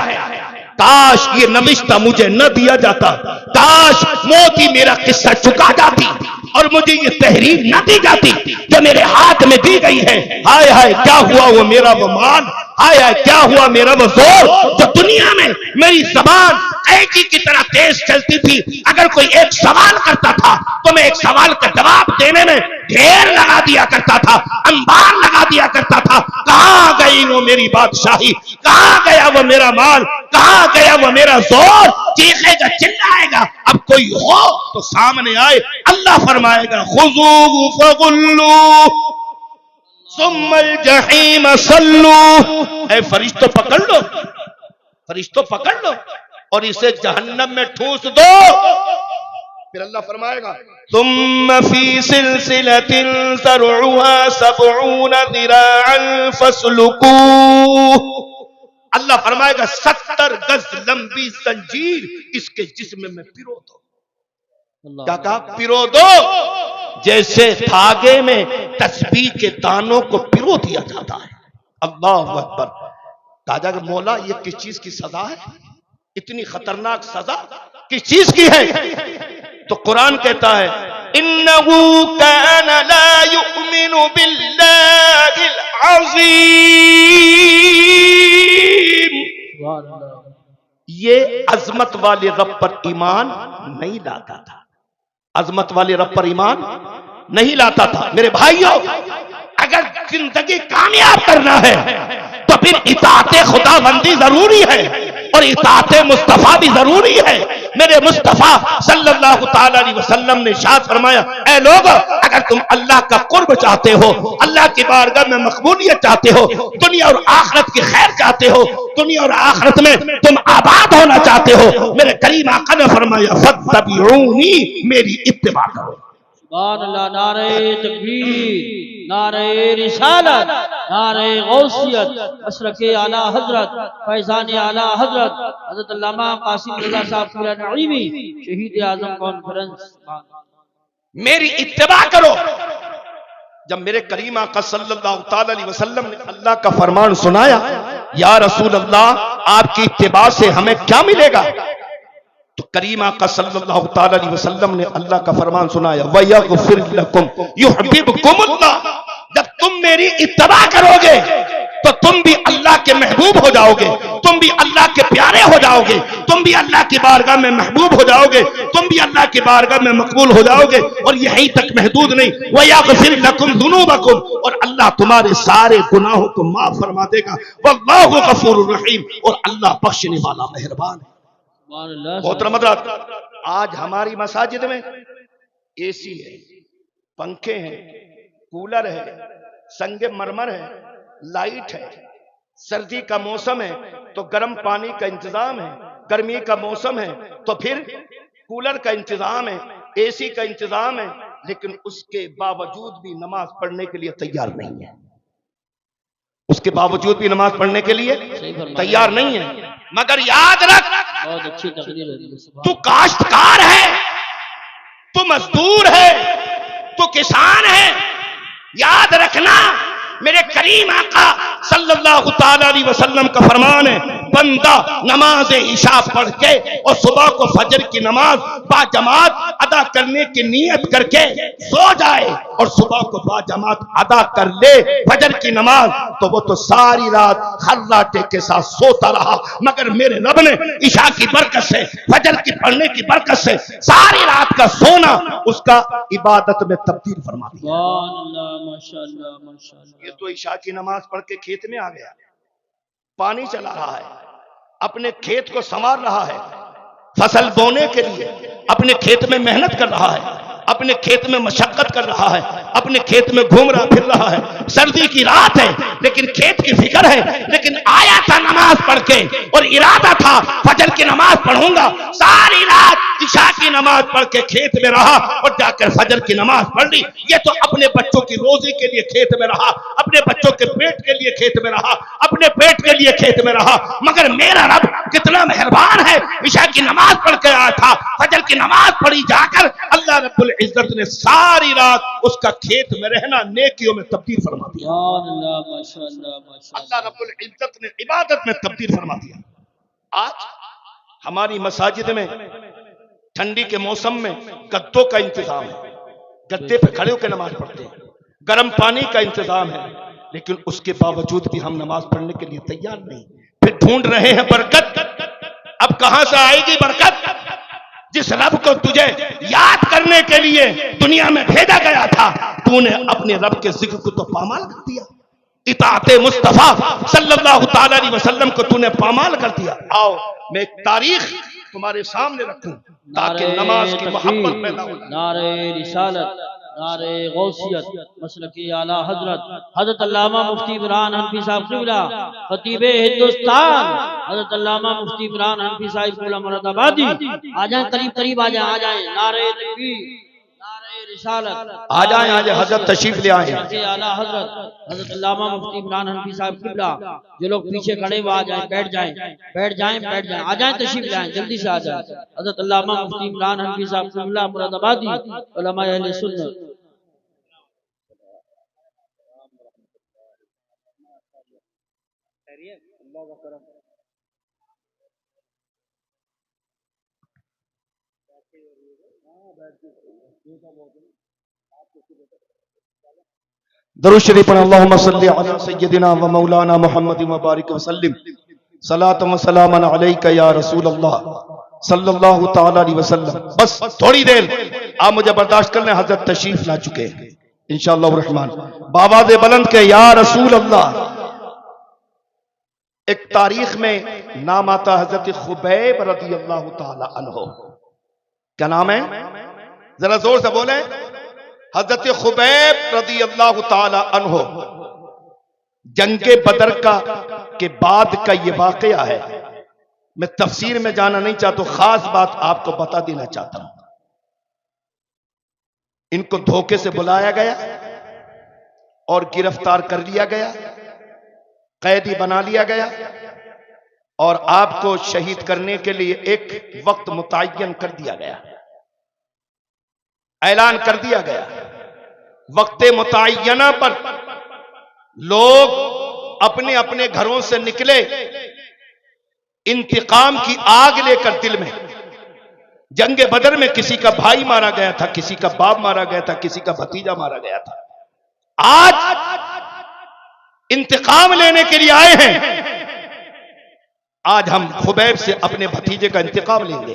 کاش یہ نوشتہ مجھے نہ دیا جاتا, کاش موت ہی میرا قصہ چکا جاتی اور مجھے یہ تحریر نہ دی جاتی جو میرے ہاتھ میں دی گئی ہے. ہائے ہائے کیا ہوا وہ میرا وہ مان, ہائے ہائے کیا ہوا میرا وہ زور, جو دنیا میں میری زبان قینچی کی طرح تیز چلتی تھی. اگر کوئی ایک سوال کرتا تھا تو میں ایک سوال کا جواب دینے میں ڈھیر لگا دیا کرتا تھا, انبار لگا دیا کرتا تھا. کہاں گئی وہ میری بادشاہی, کہاں گیا وہ میرا مال, کہاں گیا وہ میرا زور. چیخے گا, چلائے گا. اب کوئی ہو تو سامنے آئے. اللہ فرمائے گا خذوہ فغلوہ ثم الجحیم صلوہ, اے فرشتوں پکڑ لو, فرشتوں پکڑ لو اور اسے جہنم میں ٹھوس دو. پھر اللہ فرمائے گا ثم فی سلسلۃ ذرعها 70 ذراعا فاسلکوہ. اللہ فرمائے گا 70 گز لمبی زنجیر اس کے جسم میں پرو دو. کیا کہا؟ پرو دو. جیسے دھاگے میں تسبیح کے دانوں کو پرو دیا جاتا ہے۔ اللہ اکبر۔ کہا کہ مولا یہ کس چیز کی سزا ہے؟ اتنی خطرناک سزا کس چیز کی ہے؟ تو قرآن کہتا ہے إنه كان لا يؤمن بالله العظيم، سبحان اللہ۔ یہ عظمت والے رب پر ایمان نہیں لاتا تھا، عظمت والے رب پر ایمان نہیں لاتا تھا۔ میرے بھائیوں، اگر زندگی کامیاب کرنا ہے تو پھر اطاعت خدا بندی ضروری ہے اور اطاعت مصطفیٰ بھی ضروری ہے۔ میرے مصطفیٰ صلی اللہ تعالی علیہ وسلم نے ارشاد فرمایا، اے لوگ، اگر تم اللہ کا قرب چاہتے ہو، اللہ کی بارگاہ میں مقبولیت چاہتے ہو، دنیا اور آخرت کی خیر چاہتے ہو، دنیا اور آخرت میں تم آباد ہونا چاہتے ہو، میرے کریم آقا نے فرمایا فاتبعونی، میری اتباع کرو۔ سبحان اللہ۔ نعرہ تکبیر، نعرہ رسالت، نعرہ غوثیت، مشرق اعلیٰ حضرت، فیضان اعلیٰ حضرت حضرت علامہ قاسم رضا صاحب پورا نعیمی، شہید اعظم کانفرنس۔ میری اتباع کرو۔ جب میرے کریم آقا صلی اللہ تعالی علیہ وسلم نے اللہ کا فرمان سنایا، یا رسول اللہ آپ کی اتباع سے ہمیں کیا ملے گا؟ تو کریم آقا صلی اللہ تعالی علیہ وسلم نے اللہ کا فرمان سنایا، وَيَغْفِرْ لَكُمْ يُحْبِبْكُمُ اللَّهُ۔ جب تم میری اتباع کرو گے تو تم بھی اللہ کے محبوب ہو جاؤ گے، تم بھی اللہ کے پیارے ہو جاؤ گے، تم بھی اللہ کی بارگاہ میں محبوب ہو جاؤ گے، تم بھی اللہ کی بارگاہ میں مقبول ہو جاؤ گے۔ اور یہیں تک محدود نہیں، وَيَغْفِرْ لَكُمْ ذُنُوبَكُمْ، اور اللہ تمہارے سارے گناہوں کو معاف فرما دے گا۔ وَاللَّهُ غَفُورٌ رَحِيمٌ، اور اللہ بخشنے والا مہربان ہے۔ محترم حضرات، آج ہماری مساجد میں اے سی ہے، پنکھے ہیں، کولر ہے، سنگ مرمر ہے، لائٹ ہے، سردی کا موسم ہے تو گرم پانی کا انتظام ہے، گرمی کا موسم ہے تو پھر کولر کا انتظام ہے، اے سی کا انتظام ہے، لیکن اس کے باوجود بھی نماز پڑھنے کے لیے تیار نہیں ہے، اس کے باوجود بھی نماز پڑھنے کے لیے تیار نہیں ہے۔ مگر یاد رکھ، بہت اچھی تقریر ہے۔ تو کاشتکار ہے، تو مزدور ہے، تو کسان ہے، یاد رکھنا میرے کریم آقا صلی اللہ تعالی علیہ وسلم کا فرمان ہے، بندہ نماز عشاء پڑھ کے اور صبح کو فجر کی نماز با جماعت ادا کرنے کی نیت کر کے سو جائے اور صبح کو با جماعت ادا کر لے فجر کی نماز، تو وہ تو ساری رات خراٹے کے ساتھ سوتا رہا، مگر میرے رب نے عشاء کی برکت سے، فجر کی پڑھنے کی برکت سے ساری رات کا سونا اس کا عبادت میں تبدیل فرما دیا۔ سبحان اللہ، ماشاءاللہ ماشاءاللہ۔ یہ تو عشاء کی نماز پڑھ کے کھیت میں آ گیا، پانی چلا رہا ہے، اپنے کھیت کو سنوار رہا ہے، فصل بونے کے لیے اپنے کھیت میں محنت کر رہا ہے، اپنے کھیت میں مشقت کر رہا ہے، اپنے کھیت میں گھوم رہا پھر رہا ہے، سردی کی رات ہے لیکن کھیت کی فکر ہے، لیکن آیا تھا نماز پڑھ کے اور ارادہ تھا فجر کی نماز پڑھوں گا، ساری رات عشاء کی نماز پڑھ کے کھیت میں رہا اور جا کر فجر کی نماز پڑھ لی۔ یہ تو اپنے بچوں کی روزی کے لیے کھیت میں رہا، اپنے بچوں کے پیٹ کے لیے کھیت میں رہا، اپنے پیٹ کے لیے کھیت میں رہا، مگر میرا رب کتنا مہربان ہے، عشاء کی نماز پڑھ کے آیا تھا، فجر کی نماز پڑھی جا کر اللہ رب العزت نے ساری رات اس کا کھیت میں رہنا نیکیوں میں تبدیل فرما دیا۔ سبحان اللہ، ماشاءاللہ ماشاءاللہ۔ اللہ رب العزت نے عبادت میں تبدیل فرما دیا۔ آج ہماری مساجد میں ٹھنڈی کے موسم میں گدوں کا انتظام ہے، گدے پہ کھڑے ہو کے نماز پڑھتے ہیں، گرم پانی کا انتظام ہے، لیکن اس کے باوجود بھی ہم نماز پڑھنے کے لیے تیار نہیں، پھر ڈھونڈ رہے ہیں برکت۔ اب کہاں سے آئے گی برکت؟ جس رب کو تجھے یاد کرنے کے لیے دنیا میں بھیجا گیا تھا، تو نے اپنے رب کے ذکر کو تو پامال کر دیا، اطاعت مصطفیٰ صلی اللہ تعالی علیہ وسلم کو تو نے پامال کر دیا۔ آؤ میں ایک تاریخ تمہارے سامنے رکھوں تاکہ نماز کی محبت پیدا ہو۔ نعرہ رسالت، نعرہ غوثیت، مسلک اعلیٰ حضرت حضرت علامہ مفتی عمران حنفی صاحب قبلہ، خطیب ہندوستان حضرت علامہ مفتی عمران حنفی صاحب قبلہ مراد آبادی، آ جائیں قریب قریب، آ جائیں، آ جائیں۔ نعرہ تکبیر، نعرہ رسالت، آ جائیں، آ جائیں، حضرت تشریف لے آئیں۔ اعلیٰ حضرت حضرت علامہ مفتی عمران حنفی صاحب قبلہ، جو لوگ پیچھے کھڑے ہوئے آ جائیں، بیٹھ جائیں، بیٹھ جائیں، بیٹھ جائیں، آ جائیں، تشریف لے آئیں، جلدی سے آ جائیں۔ حضرت علامہ مفتی عمران حنفی صاحب قبلہ مراد آبادی، علماء اہل سنت۔ درود شریف پڑھیں اللہم صلی علی سیدنا و مولانا محمد و بارک وسلم صلاۃ و سلام علیک یا رسول اللہ صلی اللہ تعالی علیہ وسلم. بس تھوڑی دیر آپ مجھے برداشت کر لیں، حضرت تشریف لا چکے ہیں انشاءاللہ الرحمن. بآواز بلند کے یا رسول اللہ. ایک تاریخ میں نام آتا حضرت خبیب رضی اللہ تعالی عنہ. کیا نام ہے؟ ذرا زور سے بولیں. حضرت خبیب رضی اللہ تعالی عنہ. جنگ بدر کے بعد کا یہ واقعہ ہے. میں تفسیر میں جانا نہیں چاہتا، خاص بات آپ کو بتا دینا چاہتا ہوں. ان کو دھوکے سے بلایا گیا اور گرفتار کر لیا گیا، قیدی بنا لیا گیا، اور آپ کو شہید کرنے کے لیے ایک وقت متعین کر دیا گیا، اعلان کر دیا گیا. وقت متعینہ پر لوگ اپنے اپنے گھروں سے نکلے، انتقام کی آگ لے کر دل میں. جنگ بدر میں کسی کا بھائی مارا گیا تھا، کسی کا باپ مارا گیا تھا، کسی کا بھتیجا مارا گیا تھا. آج انتقام لینے کے لیے آئے ہیں. آج ہم خبیب سے اپنے بھتیجے کا انتقام لیں گے.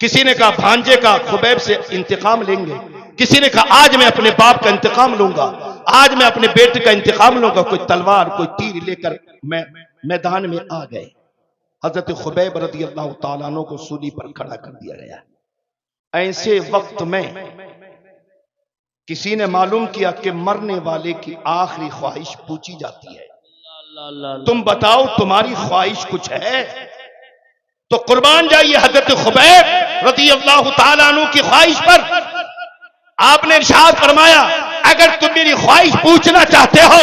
کسی نے کہا بھانجے کا خبیب سے انتقام لیں گے. کسی نے کہا آج میں اپنے باپ کا انتقام لوں گا، آج میں اپنے بیٹے کا انتقام لوں گا. کوئی تلوار کوئی تیر لے کر میدان میں آ گئے. حضرت خبیب رضی اللہ تعالیٰ عنہ کو سولی پر کھڑا کر دیا گیا. ایسے وقت میں کسی نے معلوم کیا کہ مرنے والے کی آخری خواہش پوچھی جاتی ہے. تم بتاؤ تمہاری خواہش کچھ ہے؟ تو قربان جائیے حضرت خبیب رضی اللہ تعالیٰ عنہ کی خواہش پر. آپ نے ارشاد فرمایا اگر تم میری خواہش پوچھنا چاہتے ہو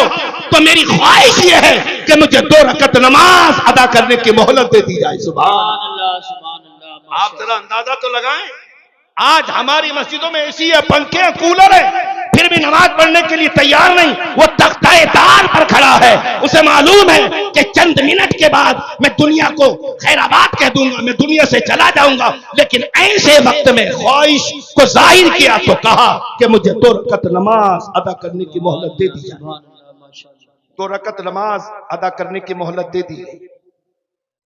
تو میری خواہش یہ ہے کہ مجھے 2 رکعت نماز ادا کرنے کی مہلت دے دی جائے. سبحان اللہ سبحان اللہ. آپ ذرا اندازہ تو لگائیں، آج ہماری مسجدوں میں اے سی ہے، پنکھے ہیں، کولر ہے، پھر بھی نماز پڑھنے کے لیے تیار نہیں. وہ تختہ دار پر کھڑا ہے، اسے معلوم ہے کہ چند منٹ کے بعد میں دنیا کو خیر آباد کہہ دوں گا، میں دنیا سے چلا جاؤں گا. لیکن ایسے وقت میں خواہش کو ظاہر کیا تو کہا کہ مجھے 2 رکعت نماز ادا کرنے کی مہلت دے دی جائے. 2 رکعت نماز ادا کرنے کی مہلت دے دی.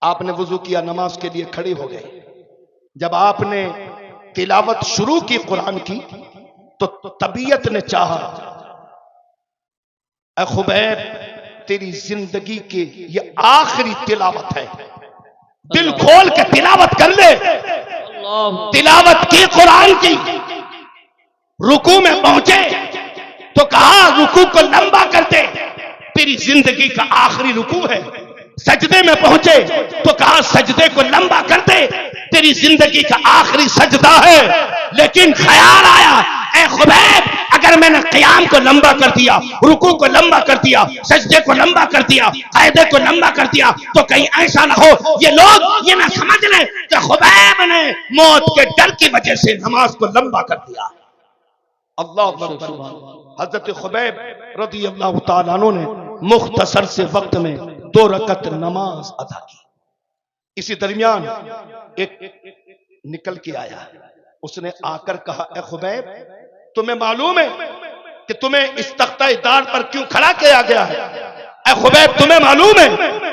آپ نے وضو کیا، نماز کے لیے کھڑے ہو گئے. جب آپ نے تلاوت شروع کی قرآن کی تو طبیعت نے چاہا اے خبیب تیری زندگی کی یہ آخری تلاوت ہے، دل کھول کے تلاوت کر لے. تلاوت کی قرآن کی. رکوع میں پہنچے تو کہا رکوع کو لمبا کر دے، تیری زندگی کا آخری رکوع ہے. سجدے میں پہنچے تو کہا سجدے کو لمبا کر دے، تیری زندگی کا آخری سجدہ ہے. لیکن خیال آیا اے خبیب اگر میں نے قیام کو لمبا کر دیا، رکوع کو لمبا کر دیا، سجدے کو لمبا کر دیا، قاعدے کو لمبا کر دیا تو کہیں ایسا نہ ہو یہ لوگ یہ نہ سمجھ لیں کہ خبیب نے موت کے ڈر کی وجہ سے نماز کو لمبا کر دیا. اللہ اکبر. حضرت خبیب رضی اللہ تعالیٰ عنہ نے مختصر سے وقت میں 2 رکعت نماز ادا کی. اسی درمیان ایک نکل کے آیا، اس نے آ کر کہا اے خبیب تمہیں معلوم ہے کہ تمہیں اس تختہ دار پر کیوں کھڑا کیا گیا ہے؟ اے خبیب تمہیں معلوم ہے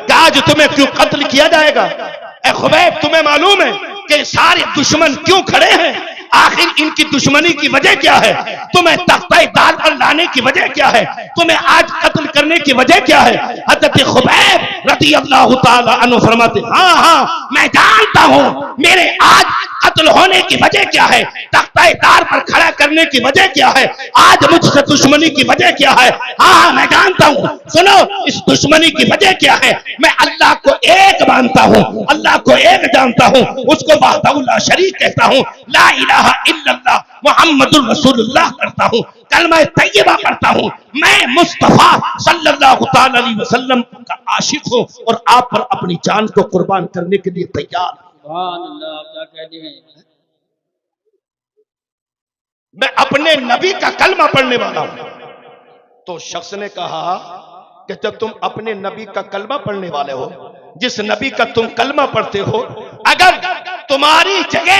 کہ آج تمہیں کیوں قتل کیا جائے گا؟ اے خبیب تمہیں معلوم ہے کہ سارے دشمن کیوں کھڑے ہیں؟ آخر ان کی دشمنی کی وجہ کیا ہے؟ تمہیں تختہ دار پر لانے کی وجہ کیا ہے؟ تمہیں آج قتل کرنے کی وجہ کیا ہے؟ حضرت خبیب رضی اللہ تعالی عنہ فرماتے ہاں میں جانتا ہوں میرے آج قتل ہونے کی وجہ کیا ہے، تختہ دار پر کھڑا کرنے کی وجہ کیا ہے، آج مجھ سے دشمنی کی وجہ کیا ہے. ہاں میں جانتا ہوں. سنو اس دشمنی کی وجہ کیا ہے. میں اللہ کو ایک مانتا ہوں، اللہ کو ایک جانتا ہوں، اس کو وحدہ لا شریک کہتا ہوں، لا الہ الا اللہ محمد الرسول اللہ کرتا ہوں، کلمہ طیبہ پڑھتا ہوں. میں مصطفیٰ صلی اللہ تعالی علیہ وسلم کا عاشق ہوں اور آپ پر اپنی جان کو قربان کرنے کے لیے تیار ہوں. سبحان اللہ. کیا کہتے ہیں؟ میں اپنے نبی کا کلمہ پڑھنے والا ہوں. تو شخص نے کہا کہ جب تم اپنے نبی کا کلمہ پڑھنے والے ہو، جس نبی کا تم کلمہ پڑھتے ہو، اگر تمہاری جگہ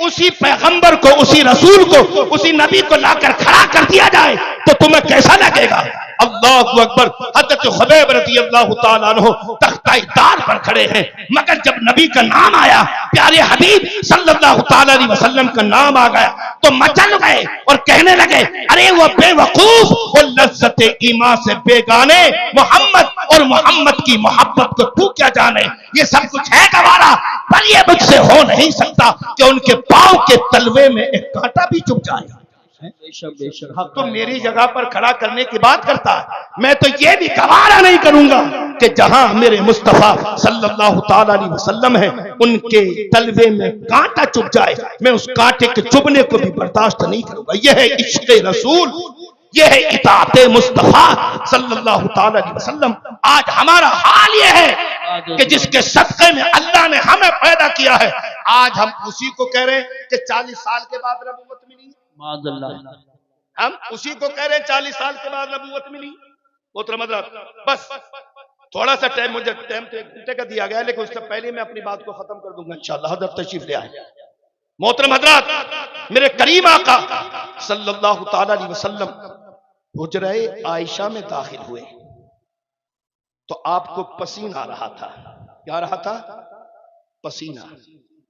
اسی پیغمبر کو، اسی رسول کو، اسی نبی کو لا کر کھڑا کر دیا جائے تو تمہیں کیسا لگے گا؟ اللہ اکبر۔ حضرت خبیب رضی اللہ تعالیٰ عنہ تختہ دار پر کھڑے ہیں، مگر جب نبی کا نام آیا، پیارے حبیب صلی اللہ تعالیٰ علیہ وسلم کا نام آ گیا تو مچل گئے اور کہنے لگے ارے وہ بے وقوف، وہ لذت ایمان سے بیگانے، محمد اور محمد کی محبت کو تو کیا جانے، یہ سب کچھ ہے گوارا، پر یہ مجھ سے ہو نہیں سکتا کہ ان کے پاؤں کے تلوے میں ایک کانٹا بھی چبھ جائے۔ تو میری جگہ پر کھڑا کرنے کی بات کرتا ہے، میں تو یہ بھی گوارا نہیں کروں گا کہ جہاں میرے مصطفیٰ صلی اللہ تعالیٰ علیہ وسلم ہیں ان کے تلوے میں کانٹا چبھ جائے، میں اس کانٹے کے چبھنے کو بھی برداشت نہیں کروں گا۔ یہ ہے عشق رسول، یہ ہے اطاعت مصطفیٰ صلی اللہ تعالیٰ علیہ وسلم۔ آج ہمارا حال یہ ہے کہ جس کے صدقے میں اللہ نے ہمیں پیدا کیا ہے، آج ہم اسی کو کہہ رہے ہیں کہ 40 سال کے بعد نبوت ملی، معاذ اللہ، ہم اسی کو کہہ رہے ہیں 40 سال کے بعد نبوت ملی۔ محترم حضرات، بس تھوڑا سا ٹائم، مجھے ٹائم تو 1 گھنٹے کا دیا گیا ہے، لیکن اس سے پہلے میں اپنی بات کو ختم کر دوں گا انشاءاللہ۔ حضرت تشریف لے آئے۔ محترم حضرات، میرے کریم آقا صلی اللہ تعالیٰ علیہ وسلم حجرہ عائشہ میں داخل ہوئے تو آپ کو پسینہ آ رہا تھا۔ کیا آ رہا تھا؟ پسینہ۔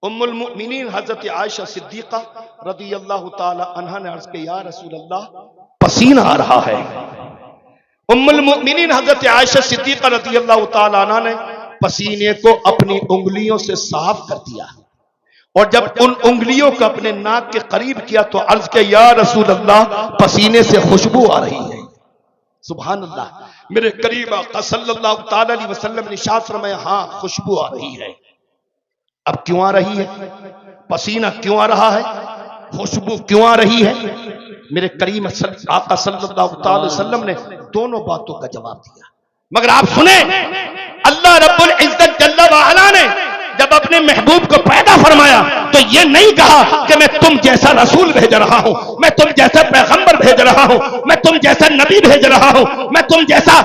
ام المؤمنین حضرت عائشہ صدیقہ رضی اللہ تعالی عنہا نے عرض کیا یا رسول اللہ پسینہ آ رہا ہے۔ ام المؤمنین حضرت عائشہ صدیقہ رضی اللہ تعالی عنہا نے پسینے کو اپنی انگلیوں سے صاف کر دیا، اور جب ان انگلیوں کو اپنے ناک کے قریب کیا تو عرض کیا یا رسول اللہ پسینے سے خوشبو آ رہی ہے۔ سبحان اللہ۔ میرے قریب آقا صلی اللہ تعالی علیہ وسلم نے ارشاد فرمایا ہاں خوشبو آ رہی ہے۔ اب کیوں آ رہی ہے؟ پسینہ کیوں آ رہا ہے؟ خوشبو کیوں آ رہی ہے؟ میرے کریم آقا صلی اللہ تعالی وسلم نے دونوں باتوں کا جواب دیا، مگر آپ سنیں، اللہ رب العزت جل وعلا نے جب اپنے محبوب کو پیدا فرمایا تو یہ نہیں کہا کہ میں تم جیسا رسول بھیج رہا ہوں، میں تم جیسا پیغمبر بھیج رہا ہوں، میں تم جیسا نبی بھیج رہا ہوں، میں تم جیسا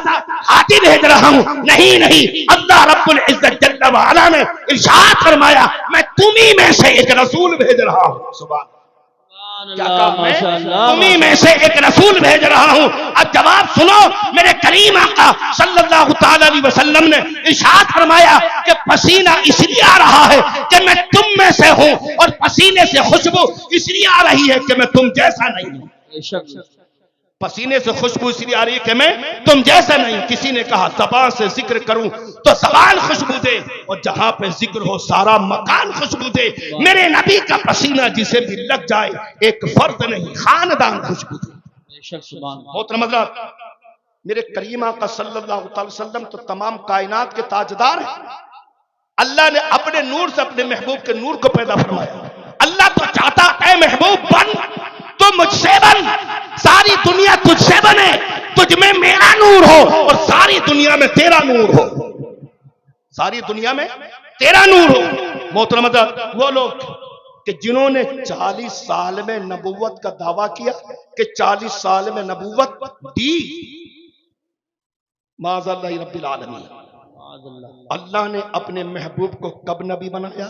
ہادی بھیج رہا ہوں۔ نہیں نہیں، اللہ رب العزت جل وعلا نے ارشاد فرمایا میں تمہیں میں سے ایک رسول بھیج رہا ہوں۔ سبحان کیا کہا؟ میں تمہیں میں سے ایک رسول بھیج رہا ہوں۔ اب جواب سنو، میرے کریم آقا صلی اللہ تعالی علیہ وسلم نے ارشاد فرمایا کہ پسینہ اس لیے آ رہا ہے کہ میں تم میں سے ہوں، اور پسینے سے خوشبو اس لیے آ رہی ہے کہ میں تم جیسا نہیں ہوں۔ پسینے سے خوشبو اس لیے آ رہی ہے کہ میں تم جیسا نہیں۔ کسی نے کہا زبان سے ذکر کروں تو زبان خوشبو دے، اور جہاں پہ ذکر ہو سارا مکان خوشبو دے۔ میرے نبی کا پسینہ جسے بھی لگ جائے ایک فرد نہیں خاندان خوشبو دے۔ محترم حضرات، میرے کریم آقا صلی اللہ علیہ وسلم تو تمام کائنات کے تاجدار ہیں۔ اللہ نے اپنے نور سے اپنے محبوب کے نور کو پیدا فرمایا۔ اللہ تو چاہتا اے محبوب بن تو مجھ سے بن، ساری دنیا تجھ سے بنے، تجھ میں میرا نور ہو اور ساری دنیا میں تیرا نور ہو، ساری دنیا میں تیرا نور ہو۔ محترم حضرات، وہ لوگ کہ جنہوں نے 40 سال میں نبوت کا دعویٰ کیا کہ 40 سال میں نبوت دی، معاذ اللہ رب العالمین، اللہ نے اپنے محبوب کو کب نبی بنایا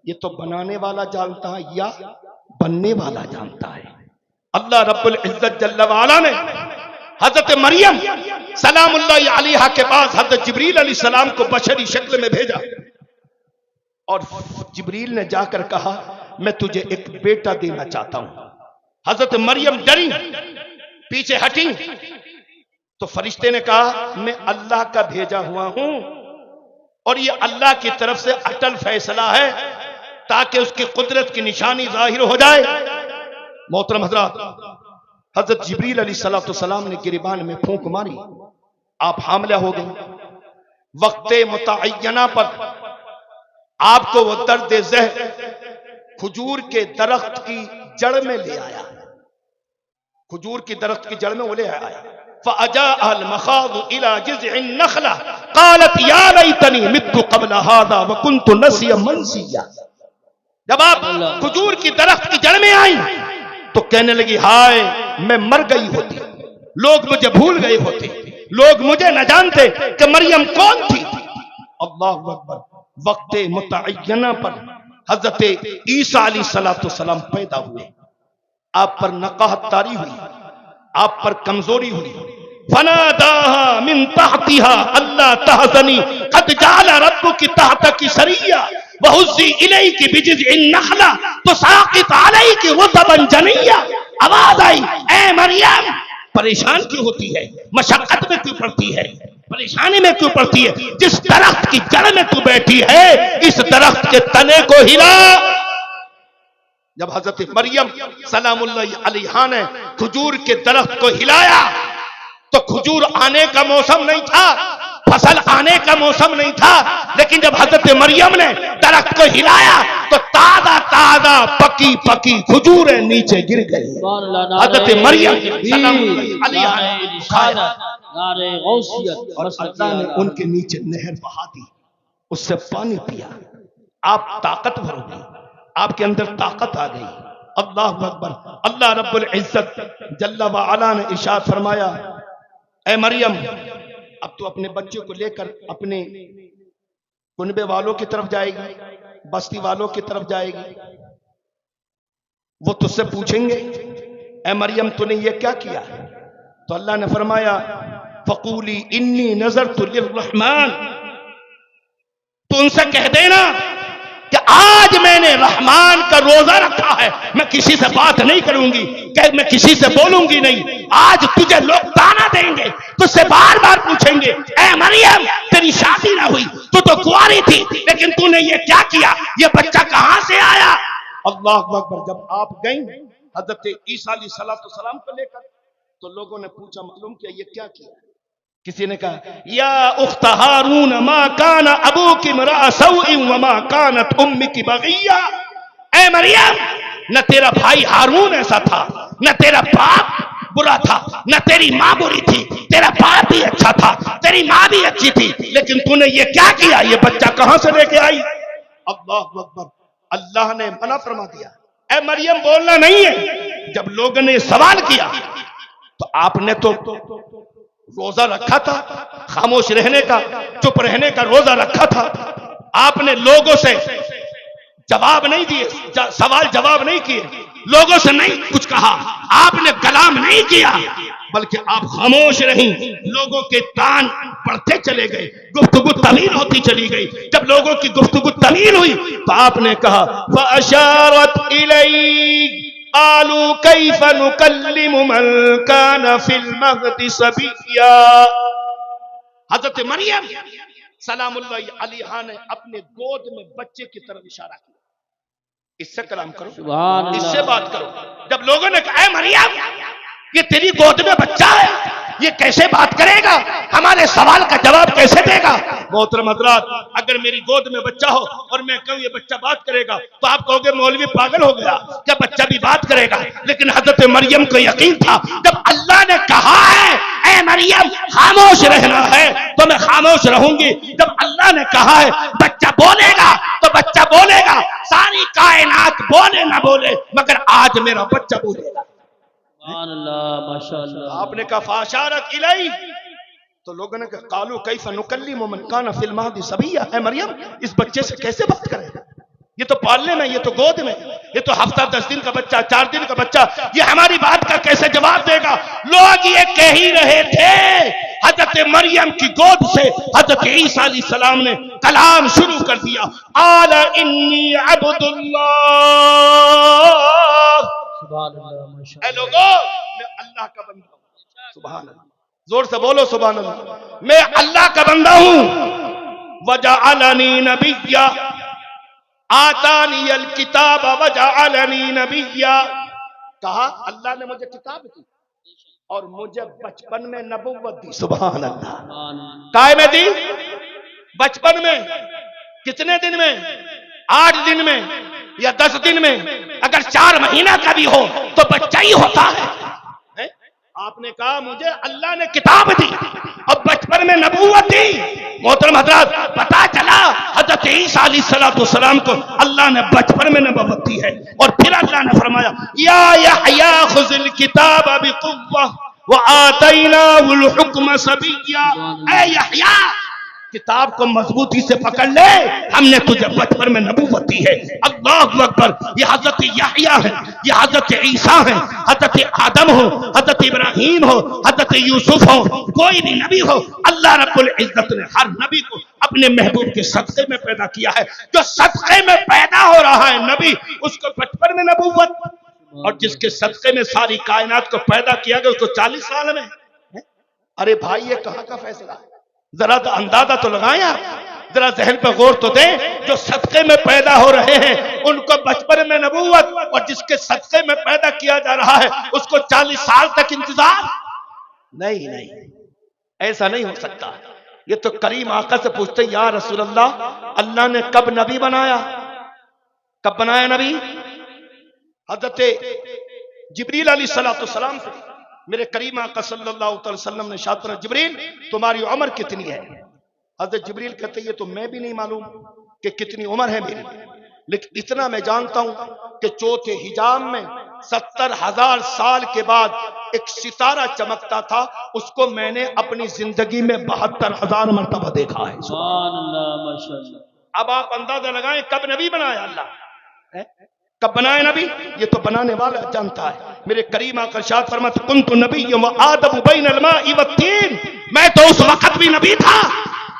یہ تو بنانے والا جانتا ہے یا بننے والا جانتا ہے۔ اللہ رب العزت جل وعلا نے حضرت مریم سلام اللہ علیہا کے پاس حضرت جبریل علیہ السلام کو بشری شکل میں بھیجا، اور جبریل نے جا کر کہا میں تجھے ایک بیٹا دینا چاہتا ہوں۔ حضرت مریم ڈری، پیچھے ہٹی، تو فرشتے نے کہا میں اللہ کا بھیجا ہوا ہوں، اور یہ اللہ کی طرف سے اٹل فیصلہ ہے تاکہ اس کی قدرت کی نشانی ظاہر ہو جائے۔ محترم حضرات، حضرت جبریل علیہ السلام نے گریبان میں پھونک ماری، آپ حاملہ ہو گئے۔ وقت متعینہ پر آپ کو وہ درد ذہن کھجور کے درخت کی جڑ میں لے آیا، کھجور کی درخت کی جڑ میں وہ لے آیا۔ فَأَجَاءَ الْمَخَاضُ إِلَى جِذْعِ النَّخْلَةِ قَالَتْ يَا لَيْتَنِي مِتُّ قَبْلَ هَذَا وَكُنْتُ نَسِيًّا مَنْسِيًّا۔ جب آپ کھجور کی درخت کی جڑ میں آئیں تو کہنے لگی ہائے میں مر گئی ہوتی، لوگ مجھے بھول گئے ہوتے، لوگ مجھے نہ جانتے کہ مریم کون تھی. اللہ اکبر. وقت متعینہ پر حضرت عیسیٰ علیہ السلام پیدا ہوئے. آپ پر نقاہت طاری ہوئی, آپ پر کمزوری ہوئی. فناداها من تحتها اللہ تحزنی قد جعل ربک تحتک سریا وہزی الیک بجذع النخلہ تساقط علیک رطبا جنیا. آواز آئی, اے مریم پریشان کیوں ہوتی ہے, مشقت میں کیوں پڑتی ہے, پریشانی میں کیوں پڑتی ہے؟ جس درخت کی جڑ میں تو بیٹھی ہے اس درخت کے تنے کو ہلا. جب حضرت مریم سلام اللہ علیہا نے کھجور کے درخت کو ہلایا تو کھجور آنے کا موسم نہیں تھا, فصل آنے کا موسم نہیں تھا, لیکن جب حضرت مریم نے درخت کو ہلایا تو تازہ تازہ پکی پکی کھجوریں نیچے گر گئی. حضرت مریم سلام اللہ علیہا اور اللہ نے ان کے نیچے نہر بہا دی, اس سے پانی پیا. آپ طاقتور ہو گئی, آپ کے اندر طاقت آ گئی. اللہ اکبر. اللہ رب العزت جل وعلا نے ارشاد فرمایا, اے مریم اب تو اپنے بچے کو لے کر اپنے کنبے والوں کی طرف جائے گی, بستی والوں کی طرف جائے گی. وہ تجھ سے پوچھیں گے اے مریم تو نے یہ کیا کیا؟ تو اللہ نے فرمایا فقولی انی نذرت للرحمن, تو ان سے کہہ دینا کہ آج میں نے رحمان کا روزہ رکھا ہے, میں کسی سے بات نہیں کروں گی, کہ میں کسی سے بولوں گی نہیں. آج تجھے لوگ تانا دیں گے, تجھ سے بار بار پوچھیں گے اے مریم تیری شادی نہ ہوئی, تو کنواری تھی, لیکن تو نے یہ کیا کیا, یہ بچہ کہاں سے آیا؟ اللہ اکبر. جب آپ گئیں حضرت عیسیٰ علیہ السلام کو لے کر تو لوگوں نے پوچھا معلوم کیا یہ کیا کیا؟ کسی نے کہا یا اخت ہارون ما کان ابوک امرأ سوء وما کانت امک بغیہ. اے مریم نہ تیرا بھائی ہارون ایسا تھا, نہ تیرا باپ برا تھا, نہ تیری ماں بری تھی, تیرا باپ بھی اچھا تھا, تیری ماں بھی اچھی تھی, لیکن تو نے یہ کیا کیا, یہ بچہ کہاں سے لے کے آئی؟ اللہ اکبر. اللہ نے منع فرما دیا, اے مریم بولنا نہیں ہے. جب لوگوں نے سوال کیا تو آپ نے تو روزہ رکھا تھا, خاموش رہنے کا, چپ رہنے کا روزہ رکھا تھا. آپ نے لوگوں سے جواب نہیں دیے, سوال جواب نہیں کیے, لوگوں سے نہیں کچھ کہا, آپ نے کلام نہیں کیا, بلکہ آپ خاموش رہیں. لوگوں کے تان پڑھتے چلے گئے, گفتگو طویل ہوتی چلی گئی. جب لوگوں کی گفتگو طویل ہوئی تو آپ نے کہا فَأَشَارَتْ إِلَيْهِ قالوا كيف نكلم من كان في المهد صبيا. حضرت مریم سلام اللہ علیہا نے اپنے گود میں بچے کی طرف اشارہ کیا, اس سے کلام کرو, اس سے بات کرو. جب لوگوں نے کہا اے مریم یہ تیری گود میں بچہ ہے, یہ کیسے بات کرے گا, ہمارے سوال کا جواب کیسے دے گا؟ محترم حضرات, اگر میری گود میں بچہ ہو اور میں کہوں یہ بچہ بات کرے گا تو آپ کہو گے مولوی پاگل ہو گیا, کیا بچہ بھی بات کرے گا؟ لیکن حضرت مریم کو یقین تھا, جب اللہ نے کہا ہے اے مریم خاموش رہنا ہے تو میں خاموش رہوں گی. جب اللہ نے کہا ہے بچہ بولے گا تو بچہ بولے گا. ساری کائنات بولے نہ بولے مگر آج میرا بچہ بولے گا. سبحان اللہ, ماشاءاللہ. آپ نے کہا فاشارت الی, تو لوگوں نے کہا قالوا کیف نکلم من کان فی المہد صبیا. اے مریم اس بچے سے کیسے بات کرے, یہ تو پالنے میں, یہ تو گود میں, یہ تو ہفتہ 10 دن کا بچہ, 4 دن کا بچہ, یہ ہماری بات کا کیسے جواب دے گا؟ لوگ یہ کہہ ہی رہے تھے. حضرت مریم کی گود سے حضرت عیسیٰ علیہ السلام نے کلام شروع کر دیا. قال انی عبد اللہ. سبحان اللہ, ماشاءاللہ. اے لوگوں میں اللہ کا بندہ ہوں. سبحان اللہ, زور سے بولو سبحان اللہ. میں اللہ کا بندہ ہوں. وجعلنی نبیا, آتانی الکتاب وجعلنی نبیا. کہا اللہ نے مجھے کتاب دی اور مجھے بچپن میں نبوت دی. سبحان اللہ. کائے میں دی؟ بچپن میں. کتنے دن میں؟ 8 دن میں یا 10 دن میں. اگر 4 مہینہ کا بھی ہو تو بچہ ہی ہوتا ہے. آپ نے کہا مجھے اللہ نے کتاب دی اور بچپن میں نبوت دی. محترم حضرات, پتا چلا حضرت عیسیٰ علیہ السلام کو اللہ نے بچپن میں نبوت دی ہے. اور پھر اللہ نے فرمایا یا یحییٰ خذ الکتاب بقوہ وآتیناہ الحکم صبیا، اے یحییٰ کتاب کو مضبوطی سے پکڑ لے، ہم نے تجھے بچپن میں نبوت دی ہے۔ اللہ اکبر، یہ حضرت یحییٰ ہے، یہ حضرت عیسیٰ ہے، حضرت آدم ہو، حضرت ابراہیم ہو، حضرت یوسف ہو، کوئی بھی نبی ہو، اللہ رب العزت نے ہر نبی کو اپنے محبوب کے صدقے میں پیدا کیا ہے۔ جو صدقے میں پیدا ہو رہا ہے نبی، اس کو بچپن میں نبوت، اور جس کے صدقے میں ساری کائنات کو پیدا کیا گیا اس کو 40 سال میں۔ ارے بھائی یہ کہاں کا فیصلہ ہے؟ ذرا تو اندازہ تو لگائیں آپ، ذرا ذہن پہ غور تو دیں۔ جو صدقے میں پیدا ہو رہے ہیں ان کو بچپن میں نبوت، اور جس کے صدقے میں پیدا کیا جا رہا ہے اس کو 40 سال تک انتظار؟ نہیں، ایسا نہیں ہو سکتا۔ یہ تو کریم آقا سے پوچھتے یا رسول اللہ، اللہ نے کب نبی بنایا؟ کب بنایا نبی؟ حضرت جبریل علیہ السلام سے میرے کریم آقا صلی اللہ علیہ وسلم نے ارشاد فرمایا جبریل تمہاری عمر کتنی ہے؟ حضرت جبریل کہتے یہ تو میں بھی نہیں معلوم کہ کتنی عمر ہے میری، لیکن اتنا میں جانتا ہوں کہ چوتھے حجاب میں 70,000 سال کے بعد ایک ستارہ چمکتا تھا، اس کو میں نے اپنی زندگی میں 72,000 مرتبہ دیکھا ہے۔ سبحان اللہ، ماشاءاللہ۔ اب آپ اندازہ لگائیں کب نبی بنایا اللہ، کب بنائے نبی؟ یہ تو بنانے والا جانتا ہے۔ میرے کریم آقا ارشاد فرماتے کنت نبی و آدم بین الماء والطین، میں تو اس وقت بھی نبی تھا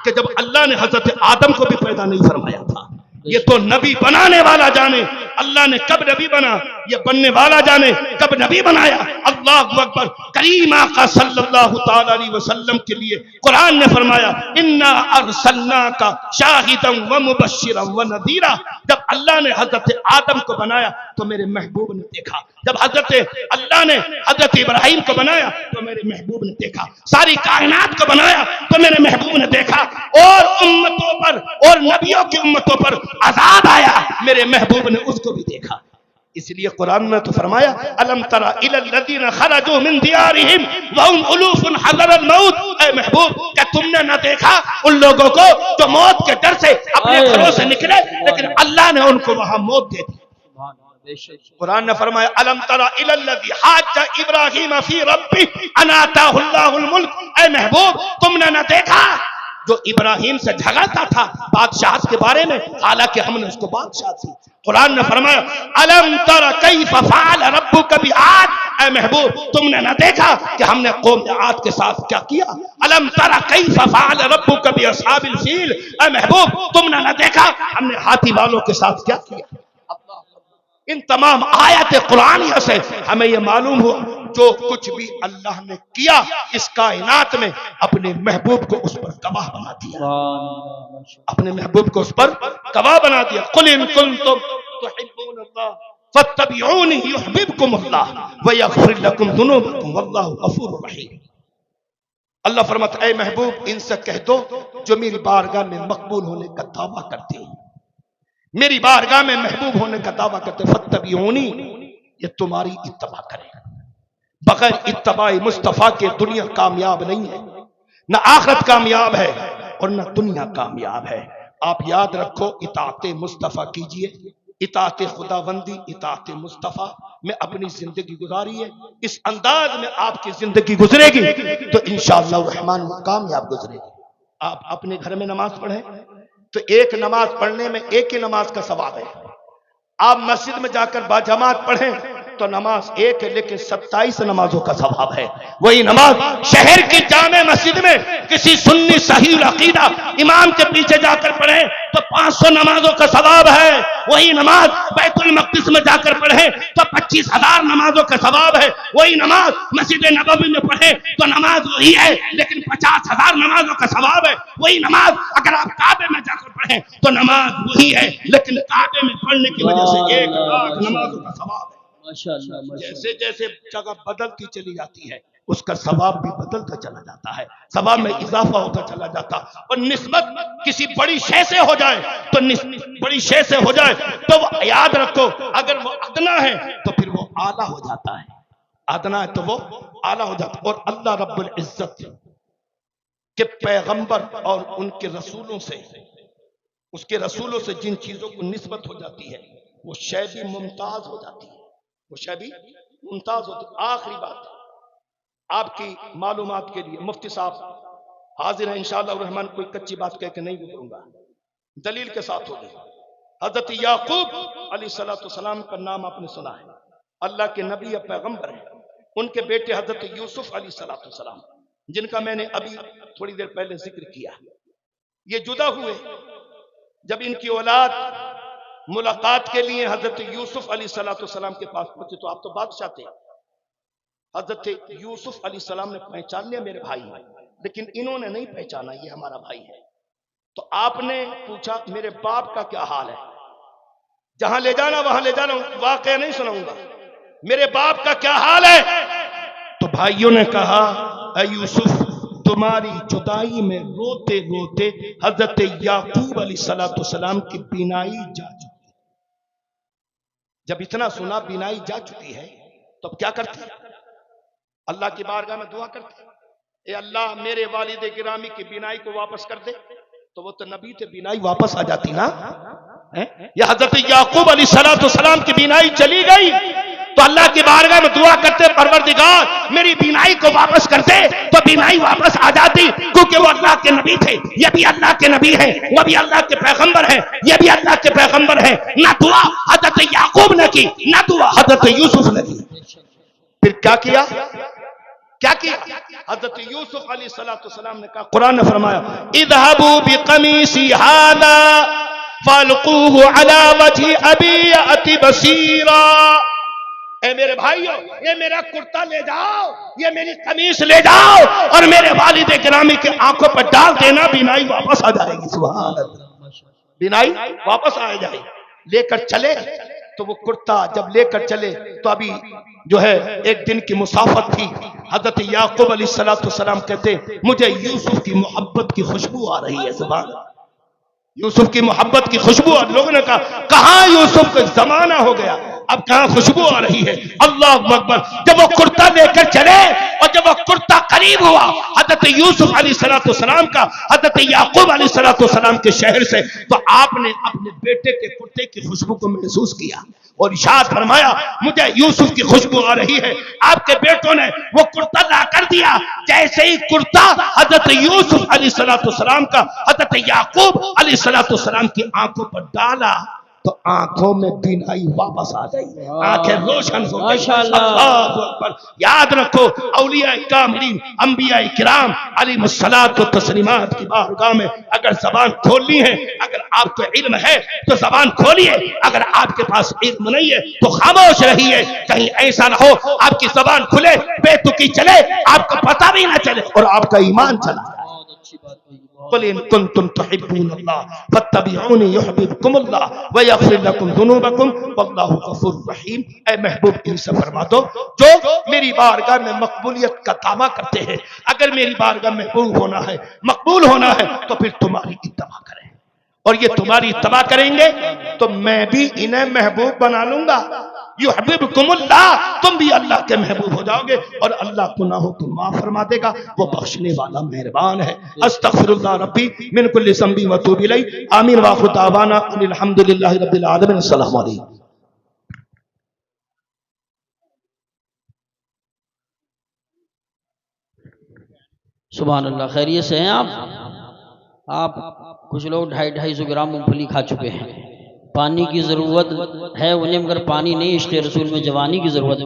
کہ جب اللہ نے حضرت آدم کو بھی پیدا نہیں فرمایا تھا۔ یہ تو نبی بنانے والا جانے اللہ نے کب نبی بنا، یہ بننے والا جانے کب نبی بنایا۔ اللہ اکبر۔ کریم آقا صلی اللہ تعالی علیہ وسلم کے لیے قرآن نے فرمایا انا ارسلناک شاہدا ومبشرا ونذیرا۔ جب اللہ نے حضرت آدم کو بنایا تو میرے محبوب نے دیکھا، جب حضرت اللہ نے حضرت ابراہیم کو بنایا تو میرے محبوب نے دیکھا، ساری کائنات کو بنایا تو میرے محبوب نے دیکھا، اور امتوں پر اور نبیوں کی امتوں پر عذاب آیا، میرے محبوب نے اس کو بھی دیکھا۔ اس لیے قرآن نے تو فرمایا الم تر الی الذین خرجوا من دیارہم وهم الوف حذر الموت، اے محبوب کیا تم نے نہ دیکھا ان لوگوں کو جو موت کے ڈر سے اپنے گھروں سے نکلے لیکن اللہ نے ان کو وہاں موت دے دی۔ قرآن نے فرمایا الم تر الی الذی حاج ابراہیم فی ربہ ان آتاہ اللہ الملک، اے محبوب تم نے نہ دیکھا جو ابراہیم سے جھگڑتا تھا بادشاہت کے بارے میں، حالانکہ ہم نے اس کو بادشاہ دی۔ قرآن نے فرمایا الم تر کیف فعل ربک بعاد، اے محبوب تم نے نہ دیکھا کہ ہم نے قوم عاد کے ساتھ کیا کیا۔ الم تر کیف فعل ربک باصحاب الفیل، اے محبوب تم نے نہ دیکھا ہم نے ہاتھی والوں کے ساتھ کیا کیا۔ ان تمام آیات قرآنیہ سے ہمیں یہ معلوم ہوا جو کچھ بھی اللہ نے کیا اس کائنات میں اپنے محبوب کو اس پر گواہ بنا دیا، اپنے محبوب کو اس پر گواہ بنا دیا۔ قل ان کنتم تحبون اللہ فاتبعونی یحببکم اللہ ویغفر لکم ذنوبکم واللہ غفور رحیم۔ اللہ فرماتا اے محبوب ان سے کہہ دو جو میری بارگاہ میں مقبول ہونے کا دعویٰ کرتے ہیں، میری بارگاہ میں محبوب ہونے کا دعویٰ کرتے ہیں، فاتبعونی یہ تمہاری اتباع کرے۔ بغیر اتباع مصطفیٰ کے دنیا کامیاب نہیں ہے، نہ آخرت کامیاب ہے اور نہ دنیا کامیاب ہے۔ آپ یاد رکھو اطاعت مصطفیٰ کیجئے، اطاعت خداوندی اطاعت مصطفیٰ میں اپنی زندگی گزاری ہے، اس انداز میں آپ کی زندگی گزرے گی تو انشاءاللہ الرحمن کامیاب گزرے گی۔ آپ اپنے گھر میں نماز پڑھیں تو ایک نماز پڑھنے میں ایک ہی نماز کا ثواب ہے، آپ مسجد میں جا کر باجماعت پڑھیں تو نماز ایک ہے لیکن 27 نمازوں کا ثواب ہے۔ وہی نماز شہر کی جامع مسجد میں کسی سنی صحیح العقیدہ امام کے پیچھے جا کر پڑھیں تو 500 نمازوں کا ثواب ہے۔ وہی نماز بیت المقدس میں جا کر پڑھیں تو 25,000 نمازوں کا ثواب ہے۔ وہی نماز مسجد نبوی میں پڑھیں تو نماز وہی ہے لیکن 50,000 نمازوں کا ثواب ہے۔ وہی نماز اگر آپ کعبے میں جا کر پڑھیں تو نماز وہی ہے لیکن کعبے میں پڑھنے کی وجہ سے 1,00,000 نمازوں کا ثواب ہے۔ جیسے جیسے جگہ بدلتی چلی جاتی ہے اس کا ثواب بھی بدلتا چلا جاتا ہے، ثواب میں اضافہ ہوتا چلا جاتا، اور نسبت کسی بڑی شے سے ہو جائے تو بڑی شے سے ہو جائے تو وہ یاد رکھو اگر وہ ادنا ہے تو پھر وہ اعلیٰ ہو جاتا ہے، ادنا ہے تو وہ اعلیٰ ہو جاتا ہے۔ اور اللہ رب العزت کے پیغمبر اور ان کے رسولوں سے، اس کے رسولوں سے جن چیزوں کو نسبت ہو جاتی ہے وہ شے بھی ممتاز ہو جاتی ہے، وہ شے بھی ممتاز ہوتی ہے۔ آخری بات آپ کی معلومات کے لیے مفتی صاحب حاضر ہیں انشاءاللہ الرحمن، کوئی کچی بات کہہ کے نہیں گزروں گا، دلیل کے ساتھ ہوگی۔ حضرت یعقوب علیہ السلام کا نام آپ نے سنا ہے، اللہ کے نبی یا پیغمبر ہیں۔ ان کے بیٹے حضرت یوسف علیہ السلام، جن کا میں نے ابھی تھوڑی دیر پہلے ذکر کیا، یہ جدا ہوئے۔ جب ان کی اولاد ملاقات کے لیے حضرت یوسف علیہ السلام کے پاس پہنچے تو آپ تو بادشاہ تھے، حضرت یوسف علیہ السلام نے پہچان لیا میرے بھائی ہیں، لیکن انہوں نے نہیں پہچانا یہ ہمارا بھائی ہے۔ تو آپ نے پوچھا میرے باپ کا کیا حال ہے؟ جہاں لے جانا وہاں لے جانا، واقعہ نہیں سناؤں گا، میرے باپ کا کیا حال ہے؟ تو بھائیوں نے کہا اے یوسف، تمہاری جدائی میں روتے روتے حضرت یعقوب علیہ السلام کی بینائی جا چکی۔ جب اتنا سنا بینائی جا چکی ہے تو اب کیا کرتے؟ اللہ کی بارگاہ میں دعا کرتے، اے اللہ میرے والد گرامی کی بینائی کو واپس کر دے۔ تو وہ تو نبی تھے، بینائی واپس آ جاتی نا۔ یا حضرت یعقوب علیہ السلام کی بینائی چلی گئی تو اللہ کی بارگاہ میں دعا کرتے، پروردگار میری بینائی کو واپس کر دے، تو بینائی واپس آ جاتی، کیونکہ وہ اللہ کے نبی تھے، یہ بھی اللہ کے نبی ہیں، وہ بھی اللہ کے پیغمبر ہیں، یہ بھی اللہ کے پیغمبر ہیں۔ نہ دعا حضرت یعقوب نے کی، نہ دعا حضرت یوسف نے کی۔ پھر کیا کیا؟ کیا کیا؟ حضرت یوسف علیہ السلام نے کہا، قرآن نے فرمایا اذهبوا بقمیصی ھذا فالقوه علی وجه ابی یأتی بصیرا۔ اے میرے بھائیو، یہ میرا کرتا لے جاؤ، یہ میری قمیص لے جاؤ اور میرے والد گرامی کے آنکھوں پر ڈال دینا، بینائی واپس آ جائے گی۔ سبحان اللہ، بینائی واپس آ جائے گی۔ لے کر چلے تو وہ کرتا جب لے کر چلے تو ابھی جو ہے ایک دن کی مسافت تھی۔ حضرت یعقوب علیہ السلام کہتے مجھے یوسف کی محبت کی خوشبو آ رہی ہے۔ سبحان اللہ، یوسف کی محبت کی خوشبو۔ اور لوگوں نے کہا کہاں یوسف کا زمانہ ہو گیا، اب کہاں خوشبو آ رہی ہے۔ اللہ اکبر، جب وہ کرتا لے کر چلے اور جب وہ کرتا قریب ہوا حضرت یوسف علیہ السلام کا حضرت یعقوب علیہ السلام کے شہر سے، تو آپ نے اپنے بیٹے کے کرتے کی خوشبو کو محسوس کیا اور ارشاد فرمایا مجھے یوسف کی خوشبو آ رہی ہے۔ آپ کے بیٹوں نے وہ کرتا لا کر دیا، جیسے ہی کرتا حضرت یوسف علیہ السلام کا حضرت یعقوب علیہ السلام کی آنکھوں پر ڈالا تو آنکھوں میں بینائی واپس آ گئی، آنکھیں روشن ہو گئی۔ اللہ اکبر۔ یاد رکھو اولیاء کاملین، انبیاء کرام علیہ الصلوۃ والتسلیمات کی بارگاہ میں اگر زبان کھولنی ہے، اگر آپ کو علم ہے تو زبان کھولیے، اگر آپ کے پاس علم نہیں ہے تو خاموش رہیے، کہیں ایسا نہ ہو آپ کی زبان کھلے بے تکی چلے، آپ کو پتہ بھی نہ چلے اور آپ کا ایمان چلا جائے۔ قل ان کنتم تحبون اللہ فاتبعونی یحببکم اللہ ویغفر لکم ذنوبکم واللہ غفور رحیم۔ اے محبوب ان سے فرما دو جو میری بارگاہ میں مقبولیت کا دعویٰ کرتے ہیں، اگر میری بارگاہ میں محبوب ہونا ہے، مقبول ہونا ہے تو پھر تمہاری اتباع کریں، اور یہ تمہاری اتباع کریں گے تو میں بھی انہیں محبوب بنا لوں گا۔ یحببکم اللہ، تم بھی اللہ کے محبوب ہو جاؤ گے اور اللہ گناہوں کو معاف فرما دے گا، وہ بخشنے والا مہربان ہے۔ استغفر اللہ ربی من کل ذنب واتوب الیہ۔ آمین وآخر دعوانا ان الحمد للہ رب العالمین۔ السلام علیکم۔ سبحان اللہ، خیریت سے ہیں آپ کچھ لوگ 250 گرام مونگ پھلی کھا چکے ہیں، پانی کی ضرورت ہے انہیں، مگر پانی نہیں، عشق رسول میں جوانی کی ضرورت ہے۔